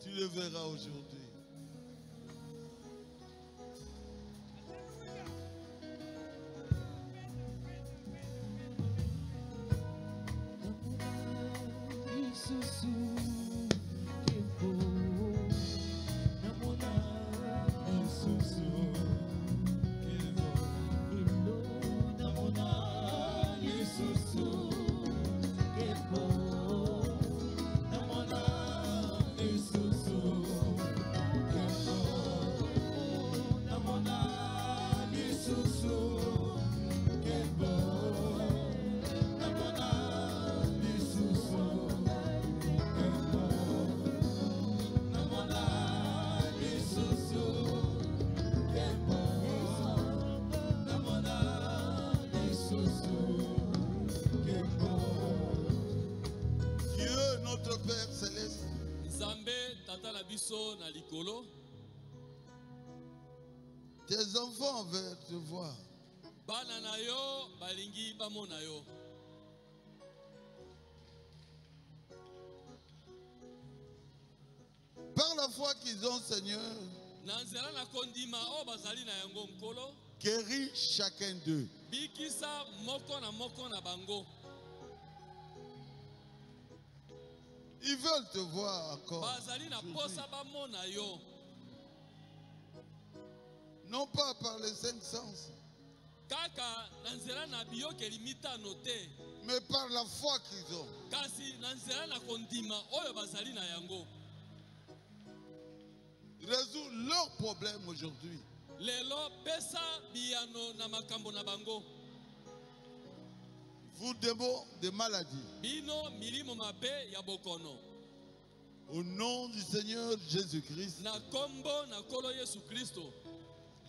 Tu le verras aujourd'hui. Tes enfants veulent te voir. Par la foi qu'ils ont, Seigneur, guéris chacun d'eux. Ils veulent te voir encore. Non pas par les cinq sens, mais par la foi qu'ils ont. Résous leurs problèmes aujourd'hui. Vous démons de maladies. Au nom du Seigneur Jésus-Christ,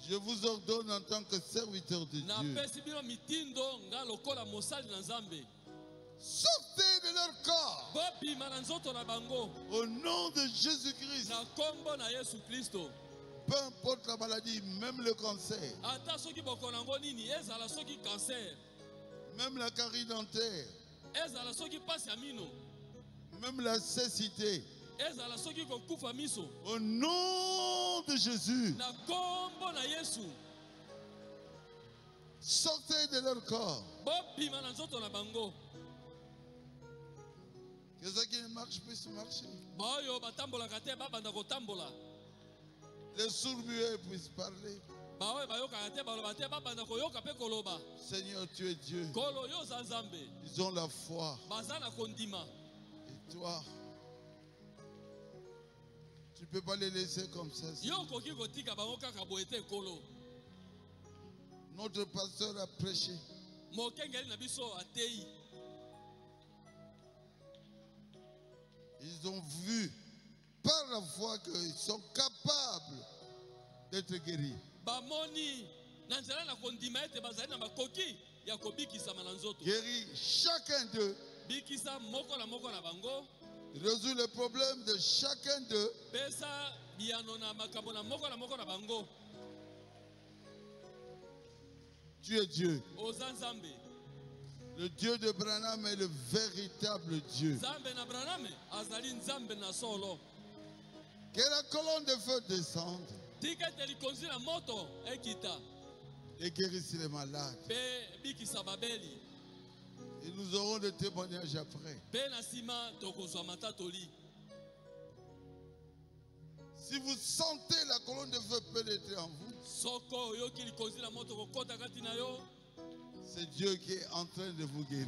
je vous ordonne en tant que serviteur de Dieu, sortez de leur corps. Au nom de Jésus-Christ, peu importe la maladie, même le cancer, même la carie dentaire, même la cécité, au nom de Jésus, sortez de leur corps. Que ceux qui ne marchent puissent marcher. Les sourds-muets puissent parler. Seigneur, tu es Dieu. Ils ont la foi. Et toi, tu ne peux pas les laisser comme ça. Notre pasteur a prêché. Ils ont vu par la foi qu'ils sont capables d'être guéris. Guéris chacun d'eux. Résous les problèmes de chacun d'eux. Tu es Dieu. Le Dieu de Branham est le véritable Dieu. Que la colonne de feu descende et guérisse les malades. Et nous aurons des témoignages après. Si vous sentez la colonne de feu pénétrer en vous, c'est Dieu qui est en train de vous guérir.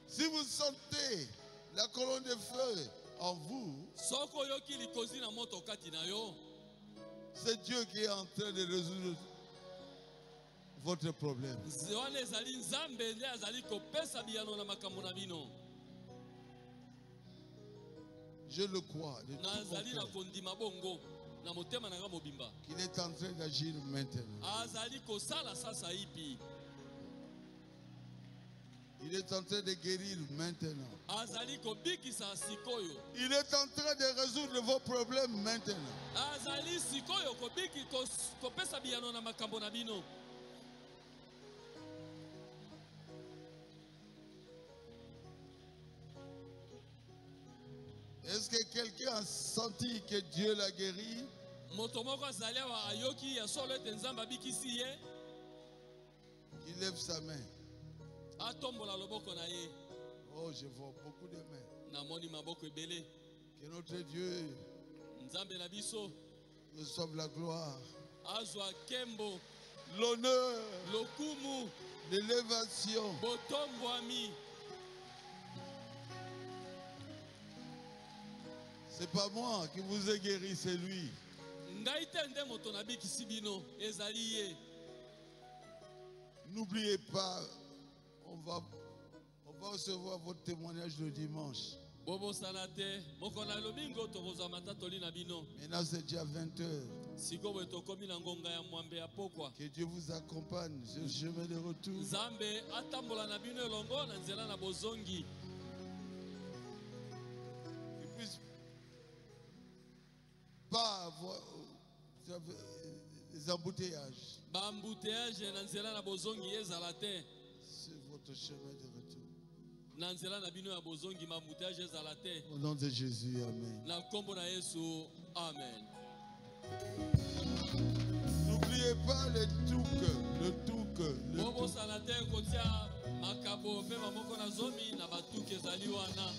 Si vous sentez la colonne de feu en vous, soko yoki likozi na moto kati na yo, c'est Dieu qui est en train de résoudre votre problème. wana ezali nzambe nde azali kopesa biyano na makambo na bino. Je le crois de tout mon nazali na cœur kondima bongo na motema na nga mobimba qu'il est en train d'agir maintenant. azali kosala sasa ipi, Il est en train de guérir maintenant. azali kobikisa sikoyo, Il est en train de résoudre vos problèmes maintenant. azali sikoyo kopesa biyano na makambo na bino. Est-ce que quelqu'un a senti que Dieu l'a guéri? Moto moko azali awa ayoki ya solo ete nzambe abikisi ye, Il lève sa main. atombola loboko na ye. Oh, je vois beaucoup de mains. Namoni maboko ebele. Que notre Dieu Nzambe na biso reçoive la gloire, azwa kembo, l'honneur, lokumu, l'élévation. botombwami. C'est pas moi qui vous ai guéri, c'est lui. Ngai te nde moto nabikisi bino, ezali ye. N'oubliez pas, on va recevoir votre témoignage le dimanche. Bobosana te, moko na lobingo tokozwa matatoli na bino. Maintenant, c'est déjà 20 heures. Sikoyo tokomi na ngonga ya mwambe ya pokwa. Que Dieu vous accompagne sur le chemin de retour. Nzambe atambola na bino elongo na nzela na bozongi. Qu'il puisse pas avoir des embouteillages Ba embouteillage na nzela na bozongi ezala te. sur votre chemin de retour. Na nzela na bino ya bozongi ma embouteillage ezala te. Au nom de Jésus, amen. Na kombo na Yesu, amen. N'oubliez pas le touc. Bobosana te kotia makabo pe mamoko na zomi na batuki ezali wana.